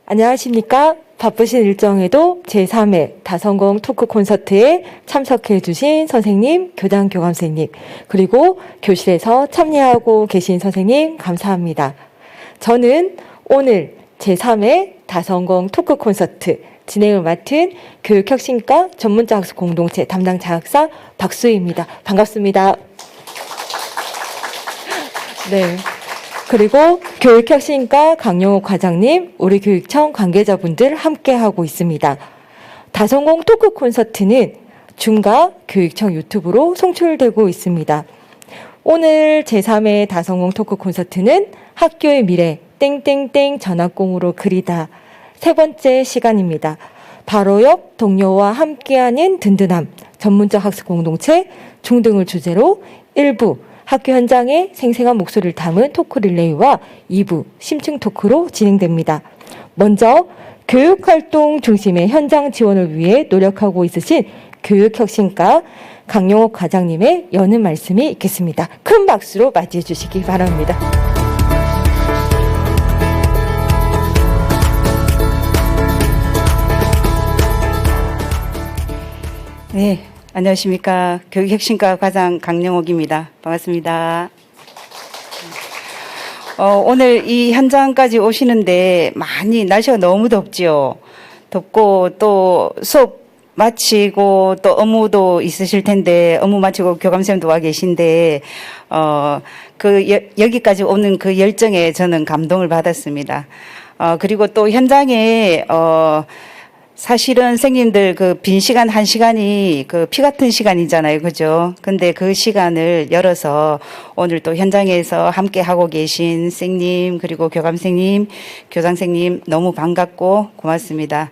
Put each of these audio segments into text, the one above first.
안녕하십니까? 바쁘신 일정에도 제3회 다성공 토크 콘서트에 참석해 주신 선생님, 교장, 교감선생님, 그리고 교실에서 참여하고 계신 선생님 감사합니다. 저는 오늘 제3회 다성공 토크 콘서트 진행을 맡은 교육혁신과 전문자 학습 공동체 담당 자학사 박수희입니다. 반갑습니다. 네. 그리고 교육혁신과 강용호 과장님, 우리 교육청 관계자분들 함께하고 있습니다. 다성공 토크 콘서트는 줌과 교육청 유튜브로 송출되고 있습니다. 오늘 제3회 다성공 토크 콘서트는 학교의 미래 땡땡땡 전학공으로 그리다 세 번째 시간입니다. 바로 옆 동료와 함께하는 든든함, 전문적 학습 공동체 중등을 주제로 1부 학교 현장의 생생한 목소리를 담은 토크 릴레이와 2부 심층 토크로 진행됩니다. 먼저 교육활동 중심의 현장 지원을 위해 노력하고 있으신 교육혁신과 강용호 과장님의 여는 말씀이 있겠습니다. 큰 박수로 맞이해 주시기 바랍니다. 네, 안녕하십니까. 교육혁신과 과장 강영옥입니다. 반갑습니다. 오늘 이 현장까지 오시는데 많이 날씨가 너무 덥지요. 덥고 또 수업 마치고 또 업무도 있으실 텐데 업무 마치고 교감선생님도 와 계신데 여기까지 오는 그 열정에 저는 감동을 받았습니다. 그리고 또 현장에 사실은 선생님들 그 빈 시간 1시간이 그 피 같은 시간이잖아요. 그죠? 근데 그 시간을 열어서 오늘 또 현장에서 함께 하고 계신 선생님, 그리고 교감선생님, 교장선생님 너무 반갑고 고맙습니다.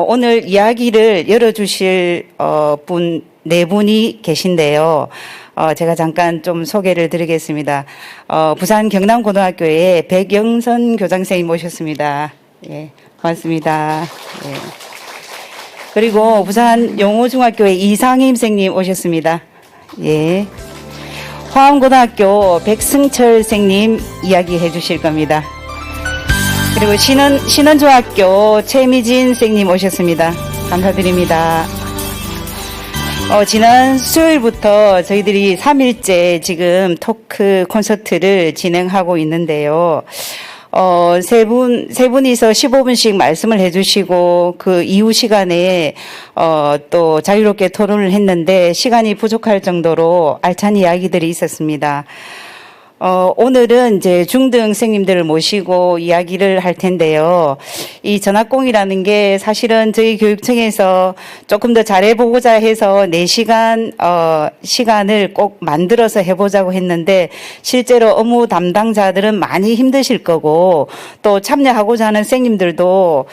오늘 이야기를 열어주실 분, 네 분이 계신데요. 제가 잠깐 좀 소개를 드리겠습니다. 부산 경남고등학교의 백영선 교장선생님 모셨습니다. 예, 고맙습니다. 예. 그리고 부산 용호중학교의 이상임 선생님 오셨습니다. 예. 화암고등학교 백승철 선생님 이야기해 주실 겁니다. 그리고 신원중학교 최미진 선생님 오셨습니다. 감사드립니다. 지난 수요일부터 저희들이 3일째 지금 토크 콘서트를 진행하고 있는데요. 세 분이서 15분씩 말씀을 해주시고, 그 이후 시간에, 또 자유롭게 토론을 했는데, 시간이 부족할 정도로 알찬 이야기들이 있었습니다. 오늘은 이제 중등 선생님들을 모시고 이야기를 할 텐데요. 이 전학공이라는 게 사실은 저희 교육청에서 조금 더 잘해보고자 해서 4시간, 시간을 꼭 만들어서 해보자고 했는데 실제로 업무 담당자들은 많이 힘드실 거고 또 참여하고자 하는 선생님들도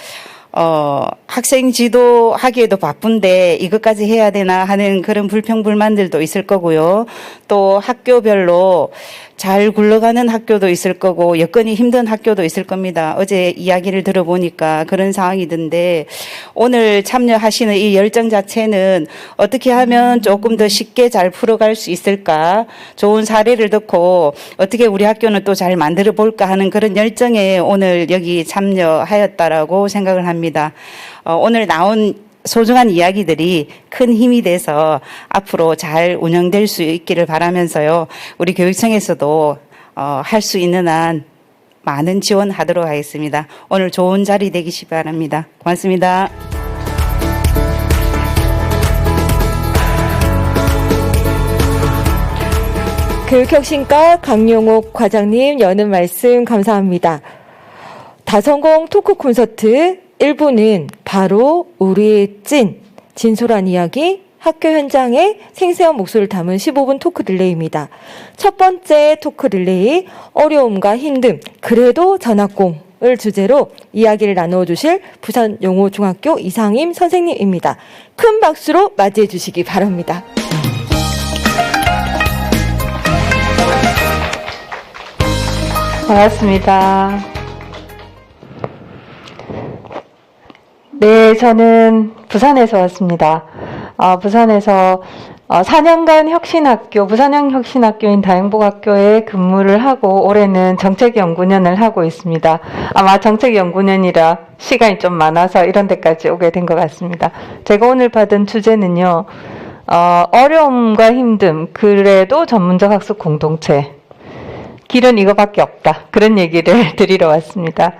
학생 지도하기에도 바쁜데 이것까지 해야 되나 하는 그런 불평불만들도 있을 거고요. 또 학교별로 잘 굴러가는 학교도 있을 거고 여건이 힘든 학교도 있을 겁니다. 어제 이야기를 들어보니까 그런 상황이던데 오늘 참여하시는 이 열정 자체는 어떻게 하면 조금 더 쉽게 잘 풀어갈 수 있을까? 좋은 사례를 듣고 어떻게 우리 학교는 또 잘 만들어 볼까 하는 그런 열정에 오늘 여기 참여하였다라고 생각을 합니다. 오늘 나온 소중한 이야기들이 큰 힘이 돼서 앞으로 잘 운영될 수 있기를 바라면서요. 우리 교육청에서도 할 수 있는 한 많은 지원하도록 하겠습니다. 오늘 좋은 자리 되기시 바랍니다. 고맙습니다. 교육혁신과 강용옥 과장님 여는 말씀 감사합니다. 다성공 토크 콘서트 1부는 바로 우리의 진솔한 이야기, 학교 현장의 생생한 목소리를 담은 15분 토크 릴레이입니다. 첫 번째 토크 릴레이, 어려움과 힘듦, 그래도 전학공을 주제로 이야기를 나누어 주실 부산 용호중학교 이상임 선생님입니다. 큰 박수로 맞이해 주시기 바랍니다. 반갑습니다. 네, 저는 부산에서 왔습니다. 부산에서 4년간 혁신학교, 부산형 혁신학교인 다행복학교에 근무를 하고 올해는 정책연구년을 하고 있습니다. 아마 정책연구년이라 시간이 좀 많아서 이런 데까지 오게 된 것 같습니다. 제가 오늘 받은 주제는요. 어려움과 힘듦, 그래도 전문적 학습 공동체. 길은 이거밖에 없다. 그런 얘기를 드리러 왔습니다.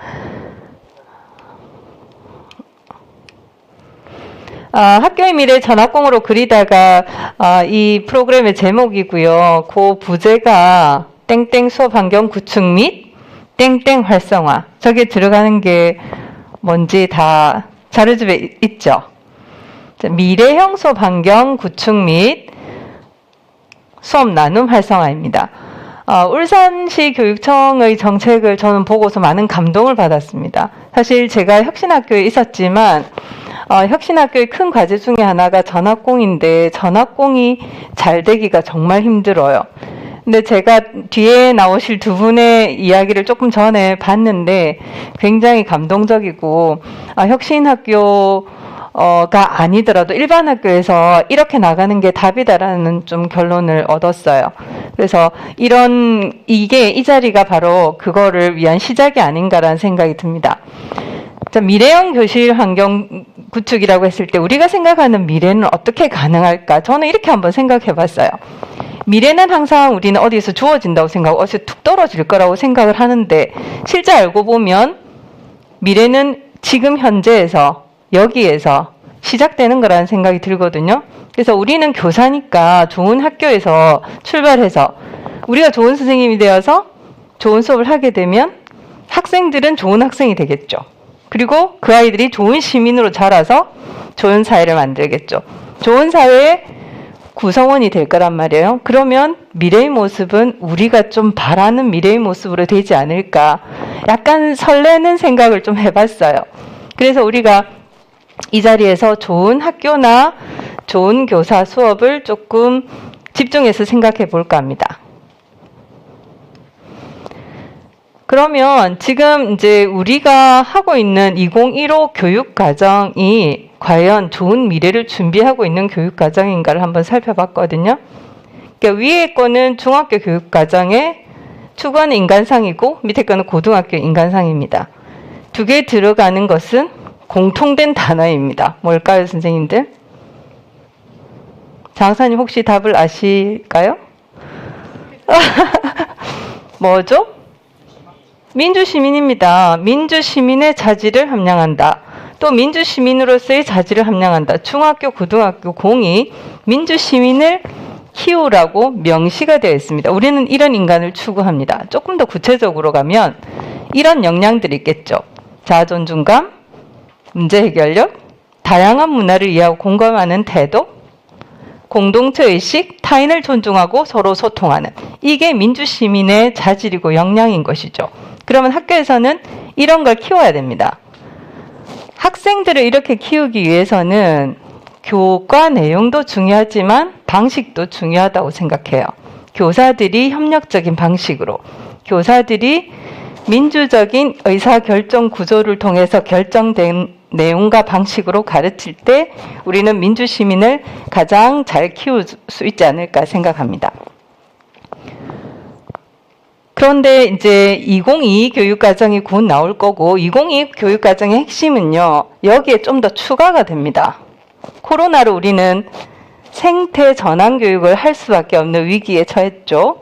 학교의 미래 전학공으로 그리다가 이 프로그램의 제목이고요. 그 부제가 땡땡 수업 환경 구축 및 땡땡 활성화. 저게 들어가는 게 뭔지 다 자료집에 있죠. 미래형 수업 환경 구축 및 수업 나눔 활성화입니다. 울산시 교육청의 정책을 저는 보고서 많은 감동을 받았습니다. 사실 제가 혁신학교에 있었지만 혁신학교의 큰 과제 중에 하나가 전학공인데 전학공이 잘 되기가 정말 힘들어요. 근데 제가 뒤에 나오실 두 분의 이야기를 조금 전에 봤는데 굉장히 감동적이고 혁신학교가 아니더라도 일반 학교에서 이렇게 나가는 게 답이다라는 좀 결론을 얻었어요. 그래서 이게 이 자리가 바로 그거를 위한 시작이 아닌가라는 생각이 듭니다. 미래형 교실 환경 구축이라고 했을 때 우리가 생각하는 미래는 어떻게 가능할까? 저는 이렇게 한번 생각해 봤어요. 미래는 항상 우리는 어디서 주어진다고 생각하고 어디서 툭 떨어질 거라고 생각을 하는데 실제 알고 보면 미래는 지금 현재에서 여기에서 시작되는 거라는 생각이 들거든요. 그래서 우리는 교사니까 좋은 학교에서 출발해서 우리가 좋은 선생님이 되어서 좋은 수업을 하게 되면 학생들은 좋은 학생이 되겠죠. 그리고 그 아이들이 좋은 시민으로 자라서 좋은 사회를 만들겠죠. 좋은 사회의 구성원이 될 거란 말이에요. 그러면 미래의 모습은 우리가 좀 바라는 미래의 모습으로 되지 않을까. 약간 설레는 생각을 좀 해봤어요. 그래서 우리가 이 자리에서 좋은 학교나 좋은 교사 수업을 조금 집중해서 생각해 볼까 합니다. 그러면 지금 이제 우리가 하고 있는 2015 교육과정이 과연 좋은 미래를 준비하고 있는 교육과정인가를 한번 살펴봤거든요. 그러니까 위에 거는 중학교 교육과정의 추구하는 인간상이고 밑에 거는 고등학교 인간상입니다. 두 개 들어가는 것은 공통된 단어입니다. 뭘까요, 선생님들? 장사님 혹시 답을 아실까요? 뭐죠? 민주시민입니다. 민주시민의 자질을 함량한다. 또 민주시민으로서의 자질을 함량한다. 중학교, 고등학교 공이 민주시민을 키우라고 명시가 되어 있습니다. 우리는 이런 인간을 추구합니다. 조금 더 구체적으로 가면 이런 역량들이 있겠죠. 자아존중감, 문제해결력, 다양한 문화를 이해하고 공감하는 태도, 공동체의식, 타인을 존중하고 서로 소통하는 이게 민주시민의 자질이고 역량인 것이죠. 그러면 학교에서는 이런 걸 키워야 됩니다. 학생들을 이렇게 키우기 위해서는 교과 내용도 중요하지만 방식도 중요하다고 생각해요. 교사들이 협력적인 방식으로, 교사들이 민주적인 의사결정 구조를 통해서 결정된 내용과 방식으로 가르칠 때 우리는 민주시민을 가장 잘 키울 수 있지 않을까 생각합니다. 그런데 이제 2022 교육과정이 곧 나올 거고 2022 교육과정의 핵심은요. 여기에 좀 더 추가가 됩니다. 코로나로 우리는 생태 전환 교육을 할 수밖에 없는 위기에 처했죠.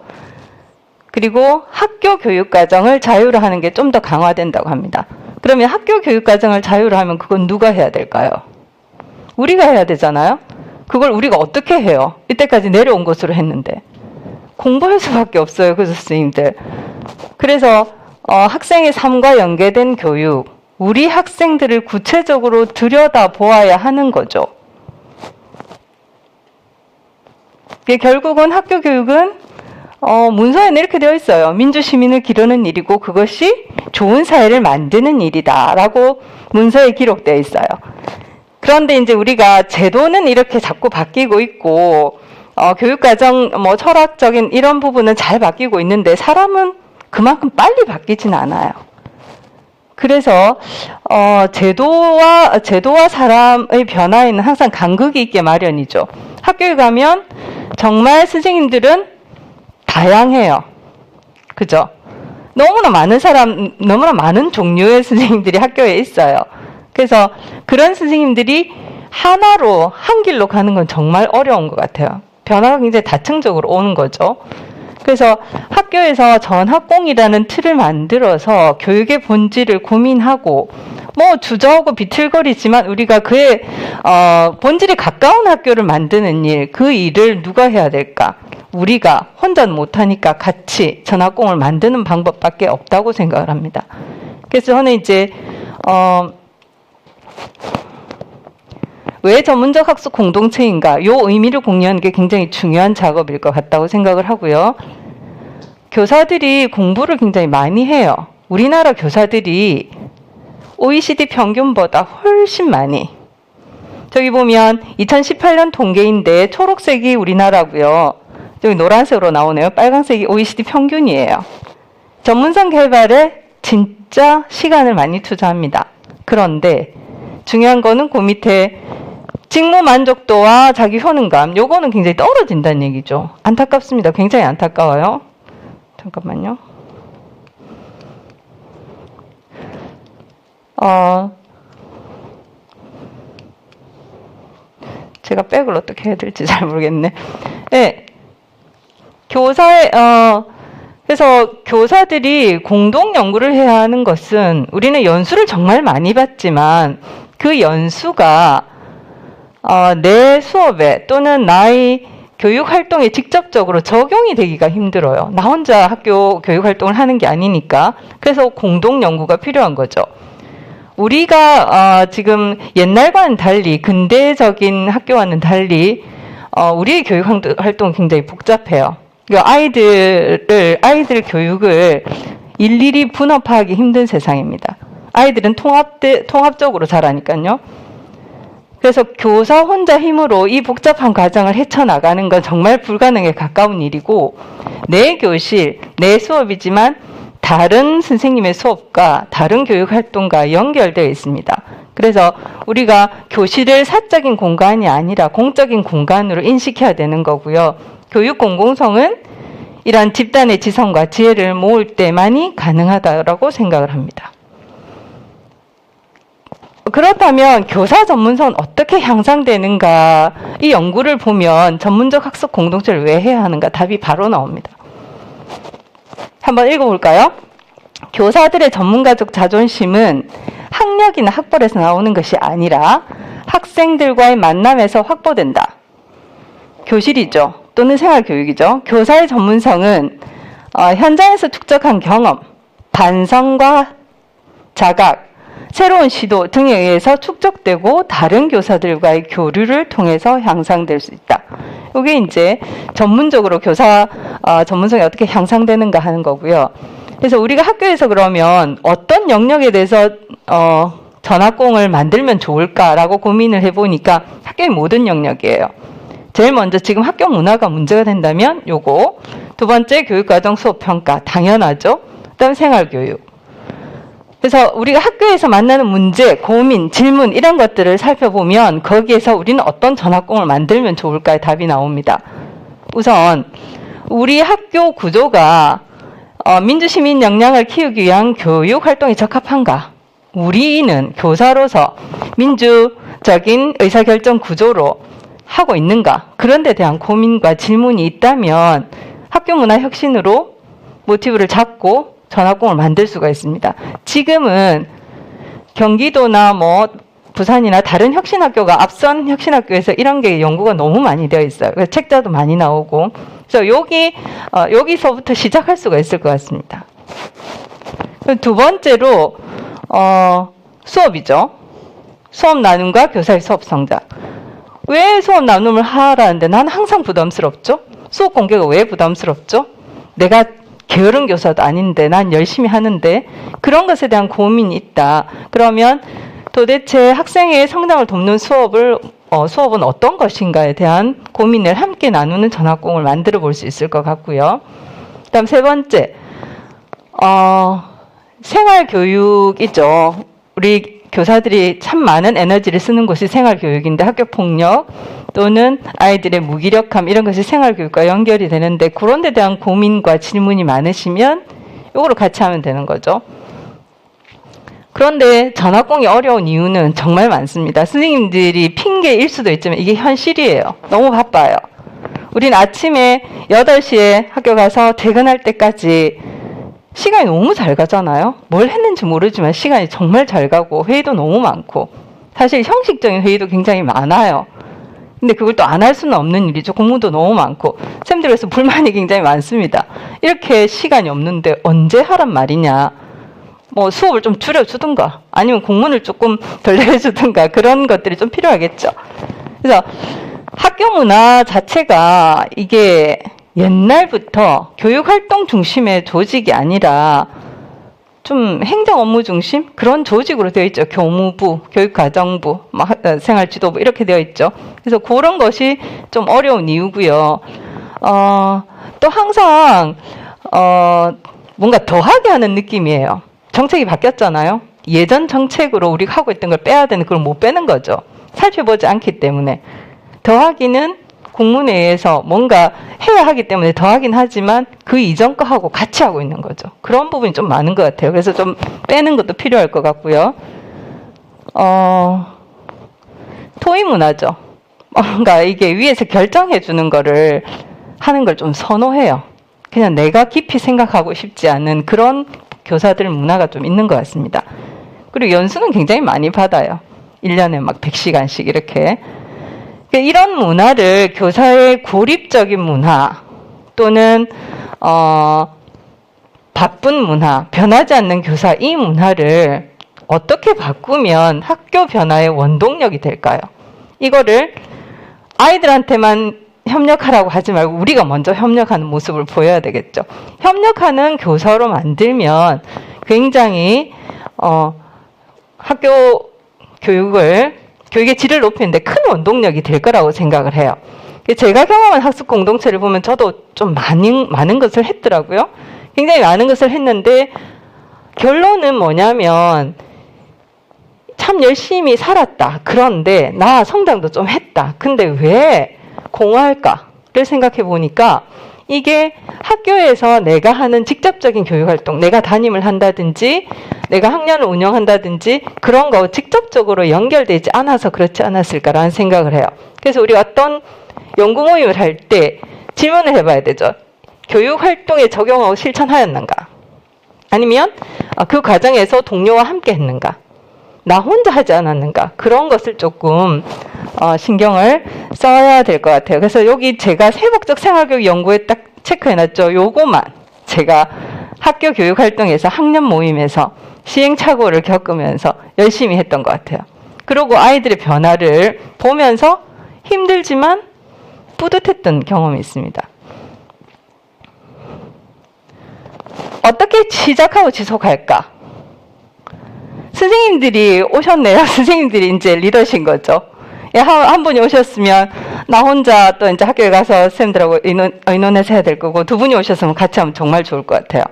그리고 학교 교육과정을 자유로 하는 게 좀 더 강화된다고 합니다. 그러면 학교 교육과정을 자유로 하면 그건 누가 해야 될까요? 우리가 해야 되잖아요. 그걸 우리가 어떻게 해요? 이때까지 내려온 것으로 했는데. 공부할 수밖에 없어요. 그 선생님들. 그래서 학생의 삶과 연계된 교육, 우리 학생들을 구체적으로 들여다보아야 하는 거죠. 결국은 학교 교육은 문서에는 이렇게 되어 있어요. 민주시민을 기르는 일이고 그것이 좋은 사회를 만드는 일이다 라고 문서에 기록되어 있어요. 그런데 이제 우리가 제도는 이렇게 자꾸 바뀌고 있고 교육과정 철학적인 이런 부분은 잘 바뀌고 있는데 사람은 그만큼 빨리 바뀌진 않아요. 그래서 제도와 사람의 변화에는 항상 간극이 있게 마련이죠. 학교에 가면 정말 선생님들은 다양해요. 그죠? 너무나 많은 종류의 선생님들이 학교에 있어요. 그래서 그런 선생님들이 하나로 한 길로 가는 건 정말 어려운 것 같아요. 변화가 굉장히 다층적으로 오는 거죠. 그래서 학교에서 전학공이라는 틀을 만들어서 교육의 본질을 고민하고 뭐 주저하고 비틀거리지만 우리가 그의 본질에 가까운 학교를 만드는 일, 그 일을 누가 해야 될까? 우리가 혼자는 못하니까 같이 전학공을 만드는 방법밖에 없다고 생각을 합니다. 그래서 저는 이제 왜 전문적 학습 공동체인가? 요 의미를 공유하는 게 굉장히 중요한 작업일 것 같다고 생각을 하고요. 교사들이 공부를 굉장히 많이 해요. 우리나라 교사들이 OECD 평균보다 훨씬 많이. 저기 보면 2018년 통계인데 초록색이 우리나라고요. 여기 노란색으로 나오네요. 빨간색이 OECD 평균이에요. 전문성 개발에 진짜 시간을 많이 투자합니다. 그런데 중요한 거는 그 밑에 직무 만족도와 자기 효능감, 요거는 굉장히 떨어진다는 얘기죠. 안타깝습니다. 굉장히 안타까워요. 잠깐만요. 제가 백을 어떻게 해야 될지 잘 모르겠네. 네. 그래서 교사들이 공동 연구를 해야 하는 것은 우리는 연수를 정말 많이 받지만 그 연수가 내 수업에 또는 나의 교육 활동에 직접적으로 적용이 되기가 힘들어요. 나 혼자 학교 교육 활동을 하는 게 아니니까. 그래서 공동 연구가 필요한 거죠. 우리가 지금 옛날과는 달리 근대적인 학교와는 달리 우리의 교육 활동은 굉장히 복잡해요. 아이들 교육을 일일이 분업하기 힘든 세상입니다. 아이들은 통합적으로 자라니까요. 그래서 교사 혼자 힘으로 이 복잡한 과정을 헤쳐나가는 건 정말 불가능에 가까운 일이고 내 교실, 내 수업이지만 다른 선생님의 수업과 다른 교육활동과 연결되어 있습니다. 그래서 우리가 교실을 사적인 공간이 아니라 공적인 공간으로 인식해야 되는 거고요. 교육 공공성은 이러한 집단의 지성과 지혜를 모을 때만이 가능하다고 생각을 합니다. 그렇다면 교사 전문성은 어떻게 향상되는가? 이 연구를 보면 전문적 학습 공동체를 왜 해야 하는가? 답이 바로 나옵니다. 한번 읽어볼까요? 교사들의 전문가적 자존심은 학력이나 학벌에서 나오는 것이 아니라 학생들과의 만남에서 확보된다. 교실이죠. 또는 생활교육이죠. 교사의 전문성은 현장에서 축적한 경험, 반성과 자각, 새로운 시도 등에 의해서 축적되고 다른 교사들과의 교류를 통해서 향상될 수 있다. 이게 이제 전문적으로 교사 전문성이 어떻게 향상되는가 하는 거고요. 그래서 우리가 학교에서 그러면 어떤 영역에 대해서 전학공을 만들면 좋을까라고 고민을 해보니까 학교의 모든 영역이에요. 제일 먼저 지금 학교 문화가 문제가 된다면 요거, 두 번째 교육과정 수업평가, 당연하죠. 그다음 생활교육. 그래서 우리가 학교에서 만나는 문제, 고민, 질문 이런 것들을 살펴보면 거기에서 우리는 어떤 전학공을 만들면 좋을까의 답이 나옵니다. 우선 우리 학교 구조가 민주시민 역량을 키우기 위한 교육 활동에 적합한가? 우리는 교사로서 민주적인 의사결정 구조로 하고 있는가? 그런 데 대한 고민과 질문이 있다면 학교 문화 혁신으로 모티브를 잡고 전학공을 만들 수가 있습니다. 지금은 경기도나 부산이나 다른 혁신학교가 앞선 혁신학교에서 이런 게 연구가 너무 많이 되어 있어요. 그래서 책자도 많이 나오고. 그래서 여기서부터 시작할 수가 있을 것 같습니다. 두 번째로 수업이죠. 수업 나눔과 교사의 수업 성장. 왜 수업 나눔을 하라는데 나는 항상 부담스럽죠? 수업 공개가 왜 부담스럽죠? 내가 게으른 교사도 아닌데 난 열심히 하는데 그런 것에 대한 고민이 있다. 그러면 도대체 학생의 성장을 돕는 수업은 어떤 것인가에 대한 고민을 함께 나누는 전학공을 만들어 볼 수 있을 것 같고요. 그다음 세 번째, 생활교육이죠. 우리 교사들이 참 많은 에너지를 쓰는 곳이 생활교육인데 학교폭력 또는 아이들의 무기력함 이런 것이 생활교육과 연결이 되는데 그런 데 대한 고민과 질문이 많으시면 이거를 같이 하면 되는 거죠. 그런데 전학공이 어려운 이유는 정말 많습니다. 선생님들이 핑계일 수도 있지만 이게 현실이에요. 너무 바빠요. 우린 아침에 8시에 학교 가서 퇴근할 때까지 시간이 너무 잘 가잖아요. 뭘 했는지 모르지만 시간이 정말 잘 가고 회의도 너무 많고 사실 형식적인 회의도 굉장히 많아요. 근데 그걸 또 안 할 수는 없는 일이죠. 공무도 너무 많고 쌤들에서 불만이 굉장히 많습니다. 이렇게 시간이 없는데 언제 하란 말이냐. 뭐 수업을 좀 줄여주든가 아니면 공문을 조금 덜 내주든가 그런 것들이 좀 필요하겠죠. 그래서 학교 문화 자체가 이게 옛날부터 교육활동 중심의 조직이 아니라 좀 행정 업무 중심 그런 조직으로 되어 있죠. 교무부, 교육과정부, 생활지도부 이렇게 되어 있죠. 그래서 그런 것이 좀 어려운 이유고요. 또 항상 뭔가 더하게 하는 느낌이에요. 정책이 바뀌었잖아요. 예전 정책으로 우리가 하고 있던 걸 빼야 되는 그걸 못 빼는 거죠. 살펴보지 않기 때문에. 더하기는 국문회의에서 뭔가 해야 하기 때문에 더하긴 하지만 그 이전 거 하고 같이 하고 있는 거죠. 그런 부분이 좀 많은 것 같아요. 그래서 좀 빼는 것도 필요할 것 같고요. 토의 문화죠. 뭔가 이게 위에서 결정해 주는 거를 하는 걸 좀 선호해요. 그냥 내가 깊이 생각하고 싶지 않은 그런 교사들 문화가 좀 있는 것 같습니다. 그리고 연수는 굉장히 많이 받아요. 1년에 막 100시간씩 이렇게. 이런 문화를 교사의 고립적인 문화 또는 바쁜 문화, 변하지 않는 교사 이 문화를 어떻게 바꾸면 학교 변화의 원동력이 될까요? 이거를 아이들한테만 협력하라고 하지 말고 우리가 먼저 협력하는 모습을 보여야 되겠죠. 협력하는 교사로 만들면 굉장히 학교 교육의 질을 높이는데 큰 원동력이 될 거라고 생각을 해요. 제가 경험한 학습 공동체를 보면 저도 좀 많은 것을 했더라고요. 굉장히 많은 것을 했는데 결론은 뭐냐면 참 열심히 살았다. 그런데 나 성장도 좀 했다. 근데 왜 공허할까를 생각해 보니까 이게 학교에서 내가 하는 직접적인 교육활동, 내가 담임을 한다든지 내가 학년을 운영한다든지 그런 거 직접적으로 연결되지 않아서 그렇지 않았을까라는 생각을 해요. 그래서 우리 어떤 연구 모임을 할 때 질문을 해봐야 되죠. 교육활동에 적용하고 실천하였는가? 아니면 그 과정에서 동료와 함께 했는가? 나 혼자 하지 않았는가? 그런 것을 조금 신경을 써야 될 것 같아요. 그래서 여기 제가 세목적 생활교육 연구에 딱 체크해놨죠. 요거만 제가 학교 교육활동에서 학년 모임에서 시행착오를 겪으면서 열심히 했던 것 같아요. 그리고 아이들의 변화를 보면서 힘들지만 뿌듯했던 경험이 있습니다. 어떻게 시작하고 지속할까? 선생님들이 오셨네요. 선생님들이 이제 리더신 거죠. 한 분이 오셨으면 나 혼자 또 이제 학교에 가서 선생님들하고 의논해서 해야 될 거고 두 분이 오셨으면 같이 하면 정말 좋을 것 같아요.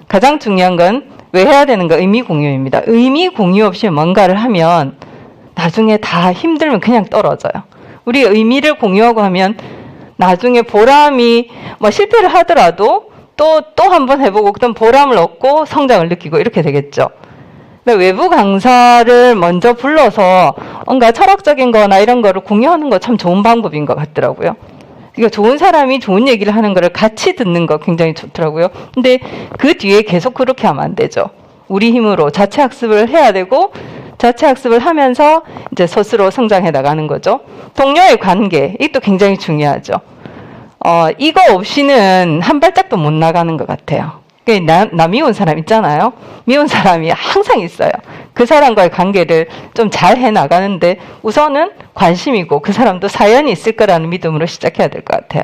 가장 중요한 건 왜 해야 되는가? 의미 공유입니다. 의미 공유 없이 뭔가를 하면 나중에 다 힘들면 그냥 떨어져요. 우리 의미를 공유하고 하면 나중에 보람이 실패를 하더라도 또 한 번 해보고 그다음 보람을 얻고 성장을 느끼고 이렇게 되겠죠. 외부 강사를 먼저 불러서 뭔가 철학적인 거나 이런 거를 공유하는 거 참 좋은 방법인 것 같더라고요. 그러니까 좋은 사람이 좋은 얘기를 하는 거를 같이 듣는 거 굉장히 좋더라고요. 근데 그 뒤에 계속 그렇게 하면 안 되죠. 우리 힘으로 자체 학습을 해야 되고 자체 학습을 하면서 이제 스스로 성장해 나가는 거죠. 동료의 관계, 이것도 굉장히 중요하죠. 이거 없이는 한 발짝도 못 나가는 것 같아요. 나 미운 사람 있잖아요. 미운 사람이 항상 있어요. 그 사람과의 관계를 좀 잘 해나가는데 우선은 관심이고 그 사람도 사연이 있을 거라는 믿음으로 시작해야 될 것 같아요.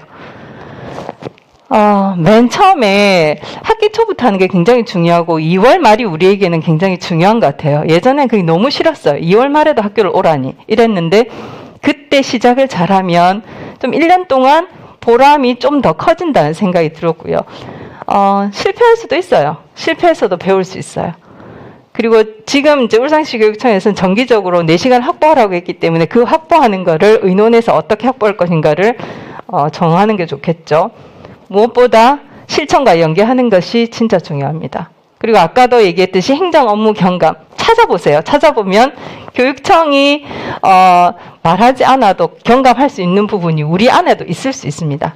맨 처음에 학기 초부터 하는 게 굉장히 중요하고 2월 말이 우리에게는 굉장히 중요한 것 같아요. 예전엔 그게 너무 싫었어요. 2월 말에도 학교를 오라니 이랬는데 그때 시작을 잘하면 좀 1년 동안 보람이 좀 더 커진다는 생각이 들었고요. 실패할 수도 있어요. 실패해서도 배울 수 있어요. 그리고 지금 이제 울산시 교육청에서는 정기적으로 4시간 확보하라고 했기 때문에 그 확보하는 거를 의논해서 어떻게 확보할 것인가를 정하는 게 좋겠죠. 무엇보다 실천과 연계하는 것이 진짜 중요합니다. 그리고 아까도 얘기했듯이 행정 업무 경감 찾아보세요. 찾아보면 교육청이 말하지 않아도 경감할 수 있는 부분이 우리 안에도 있을 수 있습니다.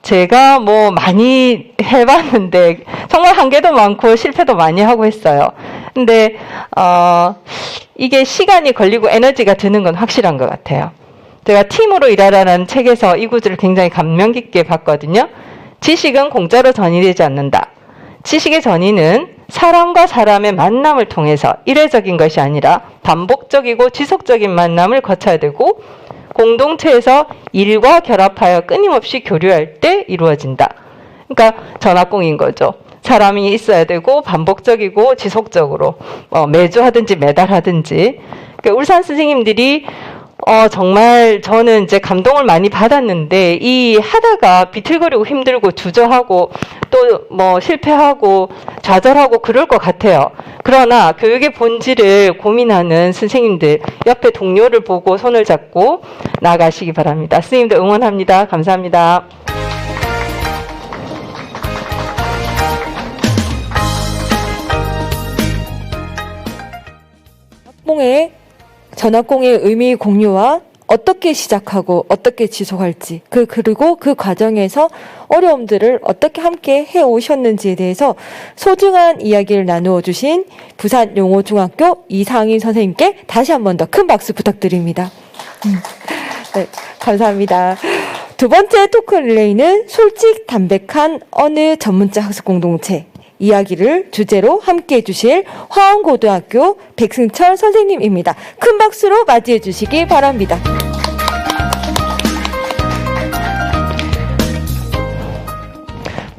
제가 뭐 많이 해봤는데 정말 한계도 많고 실패도 많이 하고 했어요. 근데 이게 시간이 걸리고 에너지가 드는 건 확실한 것 같아요. 제가 팀으로 일하라는 책에서 이 구절을 굉장히 감명 깊게 봤거든요. 지식은 공짜로 전이되지 않는다. 지식의 전이는 사람과 사람의 만남을 통해서 일회적인 것이 아니라 반복적이고 지속적인 만남을 거쳐야 되고 공동체에서 일과 결합하여 끊임없이 교류할 때 이루어진다. 그러니까 전학공인 거죠. 사람이 있어야 되고 반복적이고 지속적으로 매주 하든지 매달 하든지. 그러니까 울산 선생님들이 정말 저는 이제 감동을 많이 받았는데 이 하다가 비틀거리고 힘들고 주저하고 또 뭐 실패하고 좌절하고 그럴 것 같아요. 그러나 교육의 본질을 고민하는 선생님들 옆에 동료를 보고 손을 잡고 나가시기 바랍니다. 선생님들 응원합니다. 감사합니다. 전학공의 의미 공유와 어떻게 시작하고 어떻게 지속할지 그리고 그 과정에서 어려움들을 어떻게 함께 해오셨는지에 대해서 소중한 이야기를 나누어 주신 부산 용호중학교 이상인 선생님께 다시 한 번 더 큰 박수 부탁드립니다. 네, 감사합니다. 두 번째 토크 릴레이는 솔직 담백한 어느 전문적 학습 공동체 이야기를 주제로 함께 해주실 화원고등학교 백승철 선생님입니다. 큰 박수로 맞이해 주시기 바랍니다.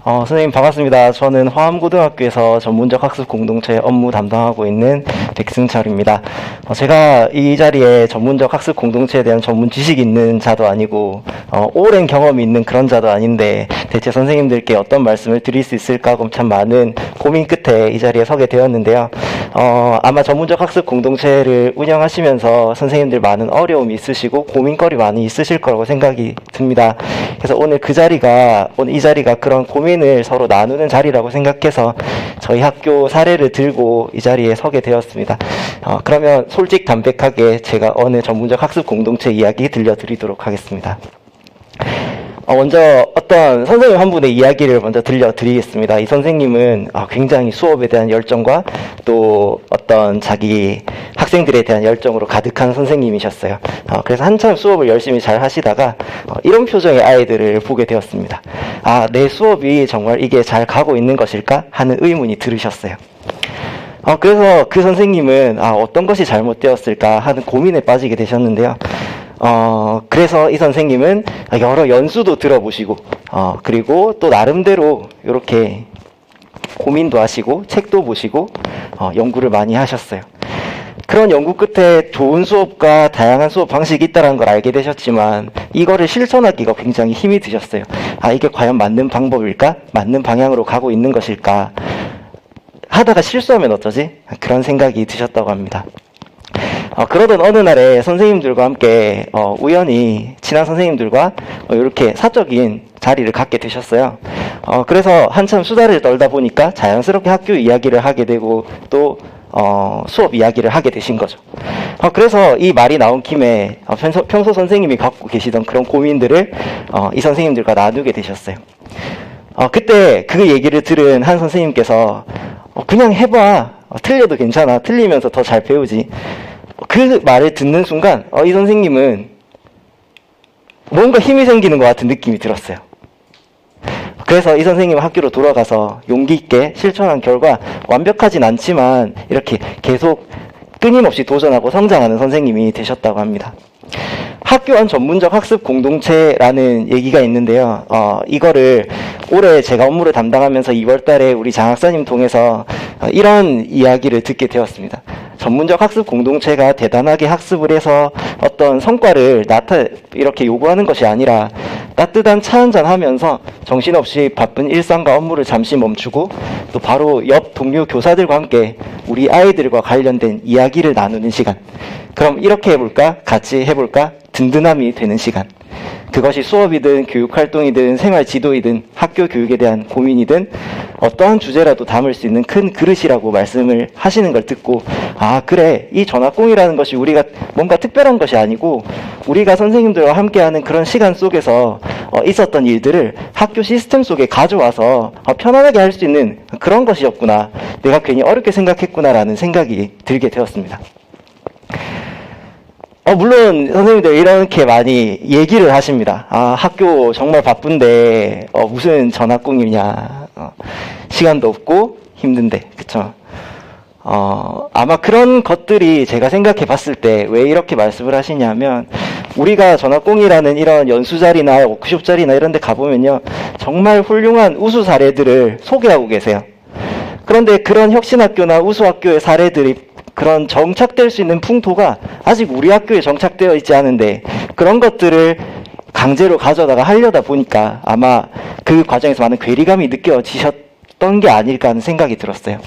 선생님 반갑습니다. 저는 화암고등학교에서 전문적 학습 공동체 업무 담당하고 있는 백승철입니다. 제가 이 자리에 전문적 학습 공동체에 대한 전문 지식이 있는 자도 아니고 오랜 경험이 있는 그런 자도 아닌데 대체 선생님들께 어떤 말씀을 드릴 수 있을까 하고 참 많은 고민 끝에 이 자리에 서게 되었는데요. 아마 전문적 학습 공동체를 운영하시면서 선생님들 많은 어려움이 있으시고 고민거리 많이 있으실 거라고 생각이 듭니다. 그래서 오늘 이 자리가 그런 고민을 서로 나누는 자리라고 생각해서 저희 학교 사례를 들고 이 자리에 서게 되었습니다. 그러면 솔직 담백하게 제가 어느 전문적 학습 공동체 이야기 들려드리도록 하겠습니다. 먼저 어떤 선생님 한 분의 이야기를 먼저 들려드리겠습니다. 이 선생님은 굉장히 수업에 대한 열정과 또 어떤 자기 학생들에 대한 열정으로 가득한 선생님이셨어요. 그래서 한참 수업을 열심히 잘 하시다가 이런 표정의 아이들을 보게 되었습니다. 내 수업이 정말 이게 잘 가고 있는 것일까 하는 의문이 들으셨어요. 그래서 그 선생님은 어떤 것이 잘못되었을까 하는 고민에 빠지게 되셨는데요. 그래서 이 선생님은 여러 연수도 들어보시고, 그리고 또 나름대로 이렇게 고민도 하시고, 책도 보시고, 연구를 많이 하셨어요. 그런 연구 끝에 좋은 수업과 다양한 수업 방식이 있다는 걸 알게 되셨지만, 이거를 실천하기가 굉장히 힘이 드셨어요. 이게 과연 맞는 방법일까? 맞는 방향으로 가고 있는 것일까? 하다가 실수하면 어쩌지? 그런 생각이 드셨다고 합니다. 그러던 어느 날에 선생님들과 함께 우연히 친한 선생님들과 이렇게 사적인 자리를 갖게 되셨어요. 그래서 한참 수다를 떨다 보니까 자연스럽게 학교 이야기를 하게 되고 또 수업 이야기를 하게 되신 거죠. 그래서 이 말이 나온 김에 평소 선생님이 갖고 계시던 그런 고민들을 이 선생님들과 나누게 되셨어요. 그때 그 얘기를 들은 한 선생님께서 그냥 해봐. 틀려도 괜찮아. 틀리면서 더 잘 배우지. 그 말을 듣는 순간 이 선생님은 뭔가 힘이 생기는 것 같은 느낌이 들었어요. 그래서 이 선생님은 학교로 돌아가서 용기 있게 실천한 결과 완벽하진 않지만 이렇게 계속 끊임없이 도전하고 성장하는 선생님이 되셨다고 합니다. 학교 안 전문적 학습 공동체라는 얘기가 있는데요. 이거를 올해 제가 업무를 담당하면서 2월 달에 우리 장학사님 통해서 이런 이야기를 듣게 되었습니다. 전문적 학습 공동체가 대단하게 학습을 해서 어떤 성과를 이렇게 요구하는 것이 아니라 따뜻한 차 한잔 하면서 정신없이 바쁜 일상과 업무를 잠시 멈추고 또 바로 옆 동료 교사들과 함께 우리 아이들과 관련된 이야기를 나누는 시간. 그럼 이렇게 해볼까? 같이 해볼까? 든든함이 되는 시간. 그것이 수업이든 교육활동이든 생활지도이든 학교 교육에 대한 고민이든 어떠한 주제라도 담을 수 있는 큰 그릇이라고 말씀을 하시는 걸 듣고, 아 그래, 이 전학공이라는 것이 우리가 뭔가 특별한 것이 아니고 우리가 선생님들과 함께하는 그런 시간 속에서 있었던 일들을 학교 시스템 속에 가져와서 편안하게 할 수 있는 그런 것이었구나, 내가 괜히 어렵게 생각했구나라는 생각이 들게 되었습니다. 물론 선생님들 이렇게 많이 얘기를 하십니다. 아, 학교 정말 바쁜데 무슨 전학공이냐, 시간도 없고 힘든데, 그쵸? 아마 그런 것들이 제가 생각해 봤을 때 왜 이렇게 말씀을 하시냐면, 우리가 전학공이라는 이런 연수 자리나 워크숍 자리나 이런 데 가보면요, 정말 훌륭한 우수 사례들을 소개하고 계세요. 그런데 그런 혁신학교나 우수학교의 사례들이 그런 정착될 수 있는 풍토가 아직 우리 학교에 정착되어 있지 않은데, 그런 것들을 강제로 가져다가 하려다 보니까 아마 그 과정에서 많은 괴리감이 느껴지셨던 게 아닐까 하는 생각이 들었어요.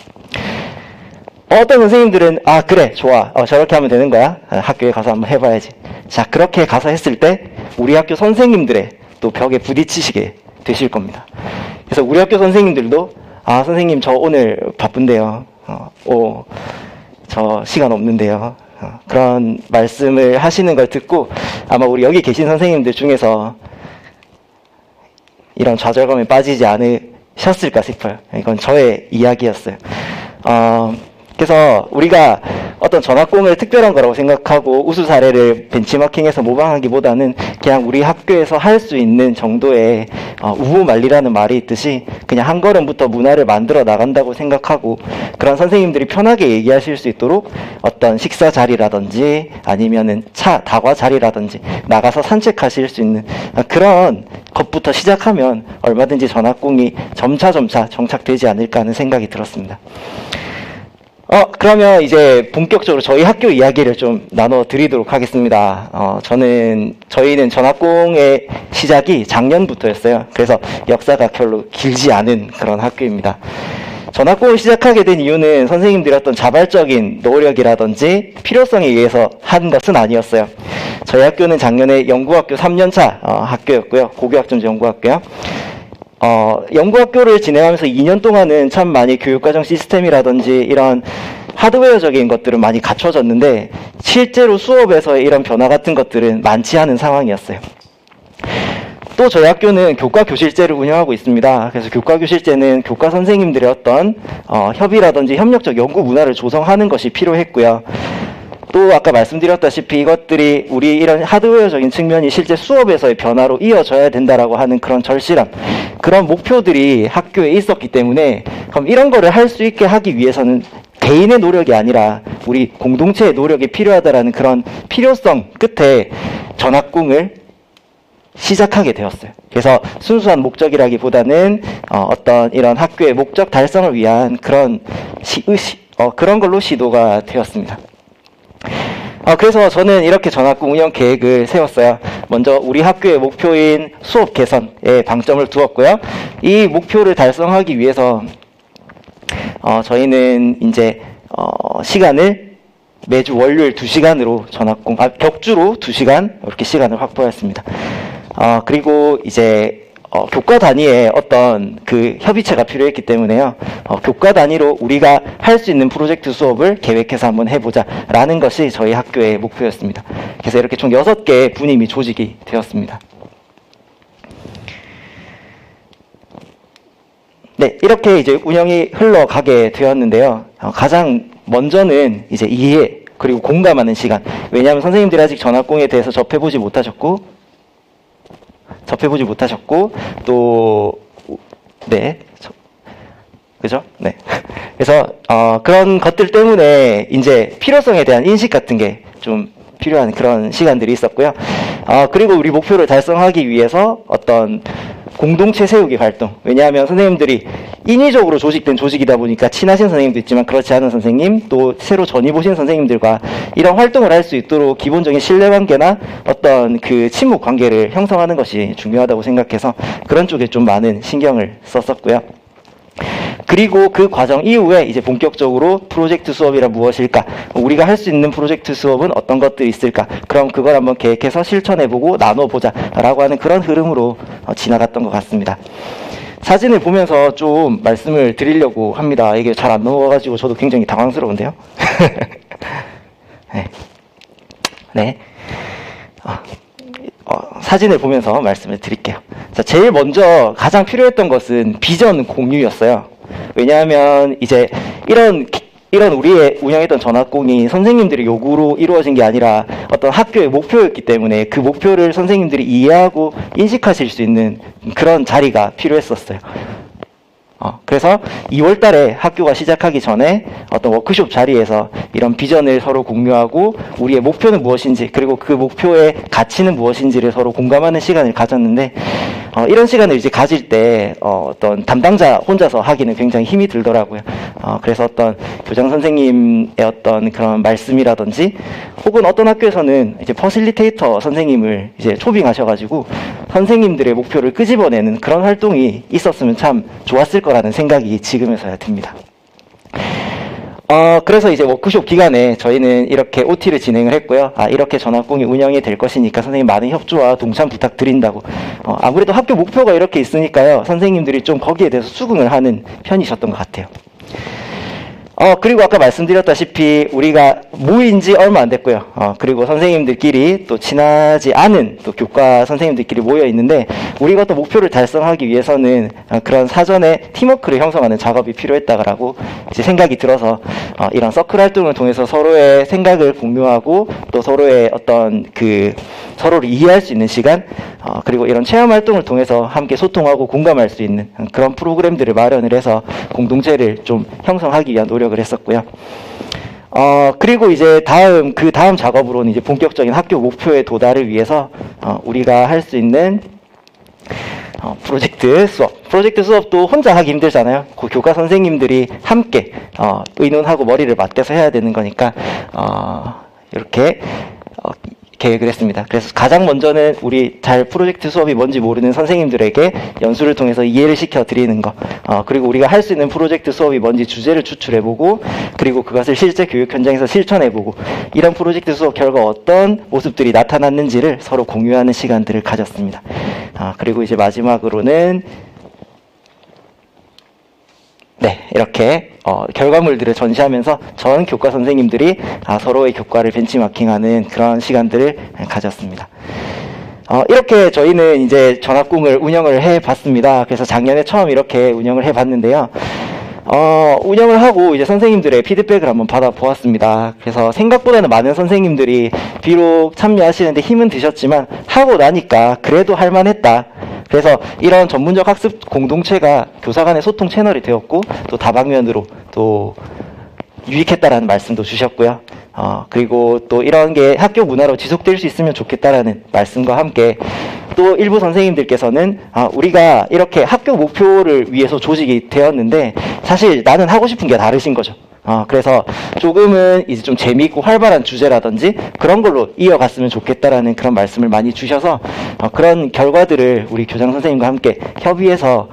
어떤 선생님들은 아 그래 좋아, 저렇게 하면 되는 거야, 학교에 가서 한번 해봐야지. 자, 그렇게 가서 했을 때 우리 학교 선생님들의 또 벽에 부딪히시게 되실 겁니다. 그래서 우리 학교 선생님들도 아 선생님 저 오늘 바쁜데요, 저 시간 없는데요, 그런 말씀을 하시는 걸 듣고 아마 우리 여기 계신 선생님들 중에서 이런 좌절감에 빠지지 않으셨을까 싶어요. 이건 저의 이야기였어요. 그래서 우리가 어떤 전학공을 특별한 거라고 생각하고 우수 사례를 벤치마킹해서 모방하기보다는 그냥 우리 학교에서 할 수 있는 정도의 우부만리라는 말이 있듯이 그냥 한 걸음부터 문화를 만들어 나간다고 생각하고, 그런 선생님들이 편하게 얘기하실 수 있도록 어떤 식사 자리라든지 아니면은 다과 자리라든지 나가서 산책하실 수 있는 그런 것부터 시작하면 얼마든지 전학공이 점차 정착되지 않을까 하는 생각이 들었습니다. 그러면 이제 본격적으로 저희 학교 이야기를 좀 나눠드리도록 하겠습니다. 저희는 전학공의 시작이 작년부터였어요. 그래서 역사가 별로 길지 않은 그런 학교입니다. 전학공을 시작하게 된 이유는 선생님들의 어떤 자발적인 노력이라든지 필요성에 의해서 한 것은 아니었어요. 저희 학교는 작년에 연구학교 3년차 학교였고요. 고교학점제 연구학교요. 연구학교를 진행하면서 2년 동안은 참 많이 교육과정 시스템이라든지 이런 하드웨어적인 것들은 많이 갖춰졌는데, 실제로 수업에서의 이런 변화 같은 것들은 많지 않은 상황이었어요. 또 저희 학교는 교과교실제를 운영하고 있습니다. 그래서 교과교실제는 교과 선생님들의 어떤 협의라든지 협력적 연구 문화를 조성하는 것이 필요했고요. 또 아까 말씀드렸다시피 이것들이 우리 이런 하드웨어적인 측면이 실제 수업에서의 변화로 이어져야 된다라고 하는 그런 절실함, 그런 목표들이 학교에 있었기 때문에, 그럼 이런 거를 할 수 있게 하기 위해서는 개인의 노력이 아니라 우리 공동체의 노력이 필요하다라는 그런 필요성 끝에 전학공을 시작하게 되었어요. 그래서 순수한 목적이라기보다는 어떤 이런 학교의 목적 달성을 위한 그런 그런 걸로 시도가 되었습니다. 그래서 저는 이렇게 전학공 운영 계획을 세웠어요. 먼저 우리 학교의 목표인 수업 개선에 방점을 두었고요. 이 목표를 달성하기 위해서 저희는 이제 시간을 매주 월요일 2시간으로 격주로 2시간 이렇게 시간을 확보했습니다. 그리고 이제 교과 단위의 어떤 그 협의체가 필요했기 때문에요. 교과 단위로 우리가 할 수 있는 프로젝트 수업을 계획해서 한번 해보자라는 것이 저희 학교의 목표였습니다. 그래서 이렇게 총 6개의 분임이 조직이 되었습니다. 네, 이렇게 이제 운영이 흘러가게 되었는데요. 가장 먼저는 이제 이해 그리고 공감하는 시간. 왜냐하면 선생님들이 아직 전학공에 대해서 접해보지 못하셨고 또 네, 그죠? 네. 그래서 그런 것들 때문에 이제 필요성에 대한 인식 같은 게 좀 필요한 그런 시간들이 있었고요. 그리고 우리 목표를 달성하기 위해서 어떤 공동체 세우기 활동. 왜냐하면 선생님들이 인위적으로 조직된 조직이다 보니까 친하신 선생님도 있지만 그렇지 않은 선생님, 또 새로 전입 오신 선생님들과 이런 활동을 할 수 있도록 기본적인 신뢰관계나 어떤 그 친목 관계를 형성하는 것이 중요하다고 생각해서 그런 쪽에 좀 많은 신경을 썼었고요. 그리고 그 과정 이후에 이제 본격적으로 프로젝트 수업이란 무엇일까? 우리가 할 수 있는 프로젝트 수업은 어떤 것들이 있을까? 그럼 그걸 한번 계획해서 실천해보고 나눠보자 라고 하는 그런 흐름으로 지나갔던 것 같습니다. 사진을 보면서 좀 말씀을 드리려고 합니다. 이게 잘 안 넘어가가지고 저도 굉장히 당황스러운데요. 네. 네. 사진을 보면서 말씀을 드릴게요. 자, 제일 먼저 가장 필요했던 것은 비전 공유였어요. 왜냐하면 이제 이런 우리의 운영했던 전학공이 선생님들의 요구로 이루어진 게 아니라 어떤 학교의 목표였기 때문에 그 목표를 선생님들이 이해하고 인식하실 수 있는 그런 자리가 필요했었어요. 그래서 2월 달에 학교가 시작하기 전에 어떤 워크숍 자리에서 이런 비전을 서로 공유하고 우리의 목표는 무엇인지 그리고 그 목표의 가치는 무엇인지를 서로 공감하는 시간을 가졌는데 이런 시간을 이제 가질 때 어떤 담당자 혼자서 하기는 굉장히 힘이 들더라고요. 그래서 어떤 교장 선생님의 어떤 그런 말씀이라든지 혹은 어떤 학교에서는 이제 퍼실리테이터 선생님을 이제 초빙하셔가지고 선생님들의 목표를 끄집어내는 그런 활동이 있었으면 참 좋았을 거라는 생각이 지금에서야 듭니다. 그래서 이제 워크숍 기간에 저희는 이렇게 OT를 진행을 했고요. 이렇게 전학공이 운영이 될 것이니까 선생님 많은 협조와 동참 부탁드린다고. 아무래도 학교 목표가 이렇게 있으니까요. 선생님들이 좀 거기에 대해서 수긍을 하는 편이셨던 것 같아요. 그리고 아까 말씀드렸다시피 우리가 모인 지 얼마 안 됐고요. 그리고 선생님들끼리 또 친하지 않은 또 교과 선생님들끼리 모여 있는데 우리가 어떤 목표를 달성하기 위해서는 그런 사전에 팀워크를 형성하는 작업이 필요했다라고 이제 생각이 들어서 이런 서클 활동을 통해서 서로의 생각을 공유하고 또 서로의 어떤 서로를 이해할 수 있는 시간 그리고 이런 체험 활동을 통해서 함께 소통하고 공감할 수 있는 그런 프로그램들을 마련을 해서 공동체를 좀 형성하기 위한 노력을 했었고요. 그리고 이제 그 다음 작업으로는 이제 본격적인 학교 목표에 도달을 위해서 우리가 할 수 있는 프로젝트 수업도 혼자 하기 힘들잖아요. 그 교과 선생님들이 함께 의논하고 머리를 맞대서 해야 되는 거니까 이렇게 계획을 했습니다. 그래서 가장 먼저는 우리 잘 프로젝트 수업이 뭔지 모르는 선생님들에게 연수를 통해서 이해를 시켜드리는 거, 그리고 우리가 할 수 있는 프로젝트 수업이 뭔지 주제를 추출해보고 그리고 그것을 실제 교육 현장에서 실천해보고 이런 프로젝트 수업 결과 어떤 모습들이 나타났는지를 서로 공유하는 시간들을 가졌습니다. 그리고 이제 마지막으로는 이렇게 결과물들을 전시하면서 전 교과 선생님들이 서로의 교과를 벤치마킹하는 그런 시간들을 가졌습니다. 이렇게 저희는 이제 전학공을 운영을 해봤습니다. 그래서 작년에 처음 이렇게 운영을 해봤는데요. 운영을 하고 이제 선생님들의 피드백을 한번 받아보았습니다. 그래서 생각보다는 많은 선생님들이 비록 참여하시는데 힘은 드셨지만 하고 나니까 그래도 할만했다. 그래서 이런 전문적 학습 공동체가 교사 간의 소통 채널이 되었고 또 다방면으로 또 유익했다라는 말씀도 주셨고요. 그리고 또 이런 게 학교 문화로 지속될 수 있으면 좋겠다라는 말씀과 함께 또 일부 선생님들께서는 우리가 이렇게 학교 목표를 위해서 조직이 되었는데 사실 나는 하고 싶은 게 다르신 거죠. 그래서 조금은 이제 좀 재미있고 활발한 주제라든지 그런 걸로 이어갔으면 좋겠다라는 그런 말씀을 많이 주셔서 그런 결과들을 우리 교장 선생님과 함께 협의해서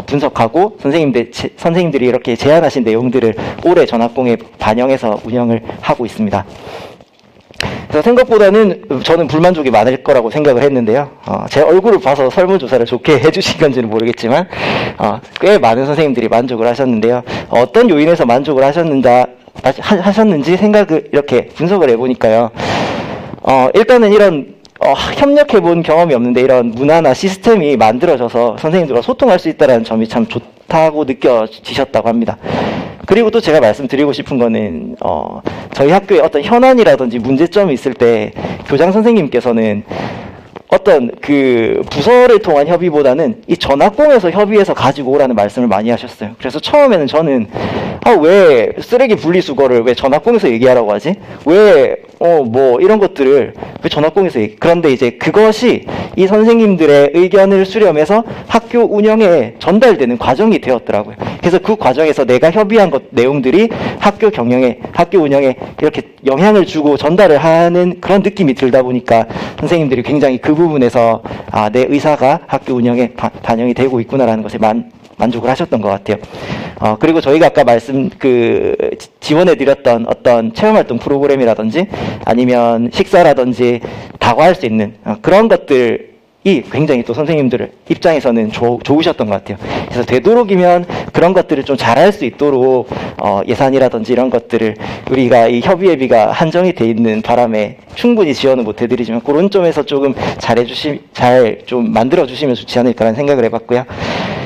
분석하고 선생님들이 이렇게 제안하신 내용들을 올해 전학공에 반영해서 운영을 하고 있습니다. 그래서 생각보다는 저는 불만족이 많을 거라고 생각을 했는데요. 제 얼굴을 봐서 설문조사를 좋게 해주신 건지는 모르겠지만 꽤 많은 선생님들이 만족을 하셨는데요. 어떤 요인에서 만족을 하셨는지 생각을 이렇게 분석을 해보니까요. 일단은 이런 협력해본 경험이 없는데 이런 문화나 시스템이 만들어져서 선생님들과 소통할 수 있다는 점이 참 좋다고 느껴지셨다고 합니다. 그리고 또 제가 말씀드리고 싶은 거는 저희 학교에 어떤 현안이라든지 문제점이 있을 때 교장 선생님께서는 어떤 그 부서를 통한 협의보다는 이 전학공에서 협의해서 가지고 오라는 말씀을 많이 하셨어요. 그래서 처음에는 저는 왜 쓰레기 분리수거를 왜 전학공에서 얘기하라고 하지? 왜 뭐 이런 것들을 왜 전학공에서 그런데 이제 그것이 이 선생님들의 의견을 수렴해서 학교 운영에 전달되는 과정이 되었더라고요. 그래서 그 과정에서 내가 협의한 것 내용들이 학교 경영에 학교 운영에 이렇게 영향을 주고 전달을 하는 그런 느낌이 들다 보니까 선생님들이 굉장히 그 부분에서 내 의사가 학교 운영에 반영이 되고 있구나라는 것에 만족을 하셨던 것 같아요. 그리고 저희가 아까 지원해드렸던 어떤 체험활동 프로그램이라든지 아니면 식사라든지 다과할 수 있는 그런 것들이 굉장히 또 선생님들 입장에서는 좋으셨던 것 같아요. 그래서 되도록이면 그런 것들을 좀 잘할 수 있도록 예산이라든지 이런 것들을 우리가 이 협의회비가 한정이 돼 있는 바람에 충분히 지원을 못 해드리지만 그런 점에서 조금 잘 좀 만들어주시면 좋지 않을까라는 생각을 해봤고요.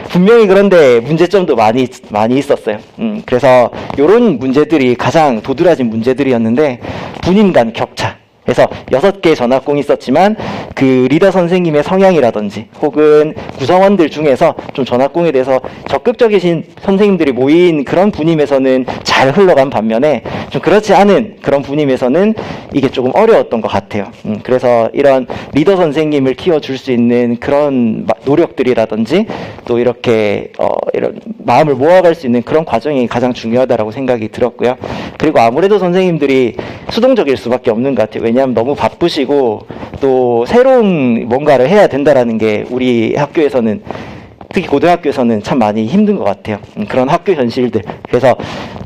분명히 그런데 문제점도 많이 있었어요. 그래서 이런 문제들이 가장 도드라진 문제들이었는데 분임 간 격차. 그래서 6개의 전학공이 있었지만 그 리더 선생님의 성향이라든지 혹은 구성원들 중에서 좀 전학공에 대해서 적극적이신 선생님들이 모인 그런 분임에서는 잘 흘러간 반면에 좀 그렇지 않은 그런 분임에서는 이게 조금 어려웠던 것 같아요. 그래서 이런 리더 선생님을 키워줄 수 있는 그런 노력들이라든지 또 이렇게 이런 마음을 모아갈 수 있는 그런 과정이 가장 중요하다라고 생각이 들었고요. 그리고 아무래도 선생님들이 수동적일 수밖에 없는 것 같아요. 왜냐하면 너무 바쁘시고 또 새로운 뭔가를 해야 된다라는 게 우리 학교에서는 특히 고등학교에서는 참 많이 힘든 것 같아요. 그런 학교 현실들. 그래서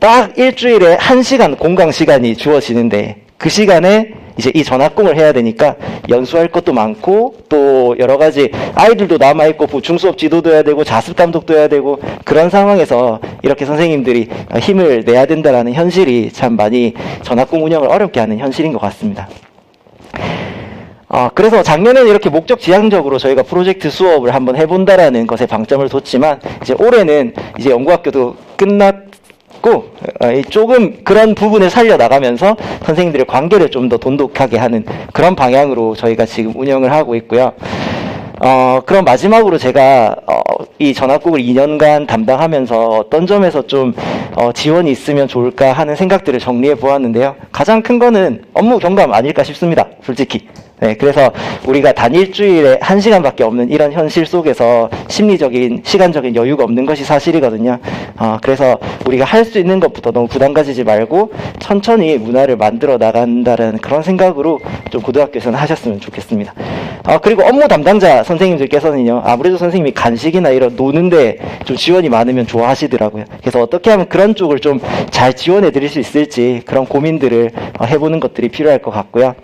딱 일주일에 1시간 공강 시간이 주어지는데 그 시간에 이제 이 전학공을 해야 되니까 연수할 것도 많고 또 여러 가지 아이들도 남아있고 보충 수업 지도도 해야 되고 자습 감독도 해야 되고 그런 상황에서 이렇게 선생님들이 힘을 내야 된다라는 현실이 참 많이 전학공 운영을 어렵게 하는 현실인 것 같습니다. 그래서 작년에는 이렇게 목적 지향적으로 저희가 프로젝트 수업을 한번 해본다라는 것에 방점을 뒀지만 이제 올해는 이제 연구학교도 끝났고 조금 그런 부분을 살려나가면서 선생님들의 관계를 좀 더 돈독하게 하는 그런 방향으로 저희가 지금 운영을 하고 있고요. 그럼 마지막으로 제가 이 전학국을 2년간 담당하면서 어떤 점에서 좀 지원이 있으면 좋을까 하는 생각들을 정리해 보았는데요. 가장 큰 거는 업무 경감 아닐까 싶습니다. 솔직히. 네, 그래서 우리가 단 일주일에 1시간밖에 없는 이런 현실 속에서 심리적인, 시간적인 여유가 없는 것이 사실이거든요. 그래서 우리가 할 수 있는 것부터 너무 부담 가지지 말고 천천히 문화를 만들어 나간다는 그런 생각으로 좀 고등학교에서는 하셨으면 좋겠습니다. 그리고 업무 담당자 선생님들께서는요, 아무래도 선생님이 간식이나 이런 노는데 좀 지원이 많으면 좋아하시더라고요. 그래서 어떻게 하면 그런 쪽을 좀 잘 지원해 드릴 수 있을지 그런 고민들을 해보는 것들이 필요할 것 같고요.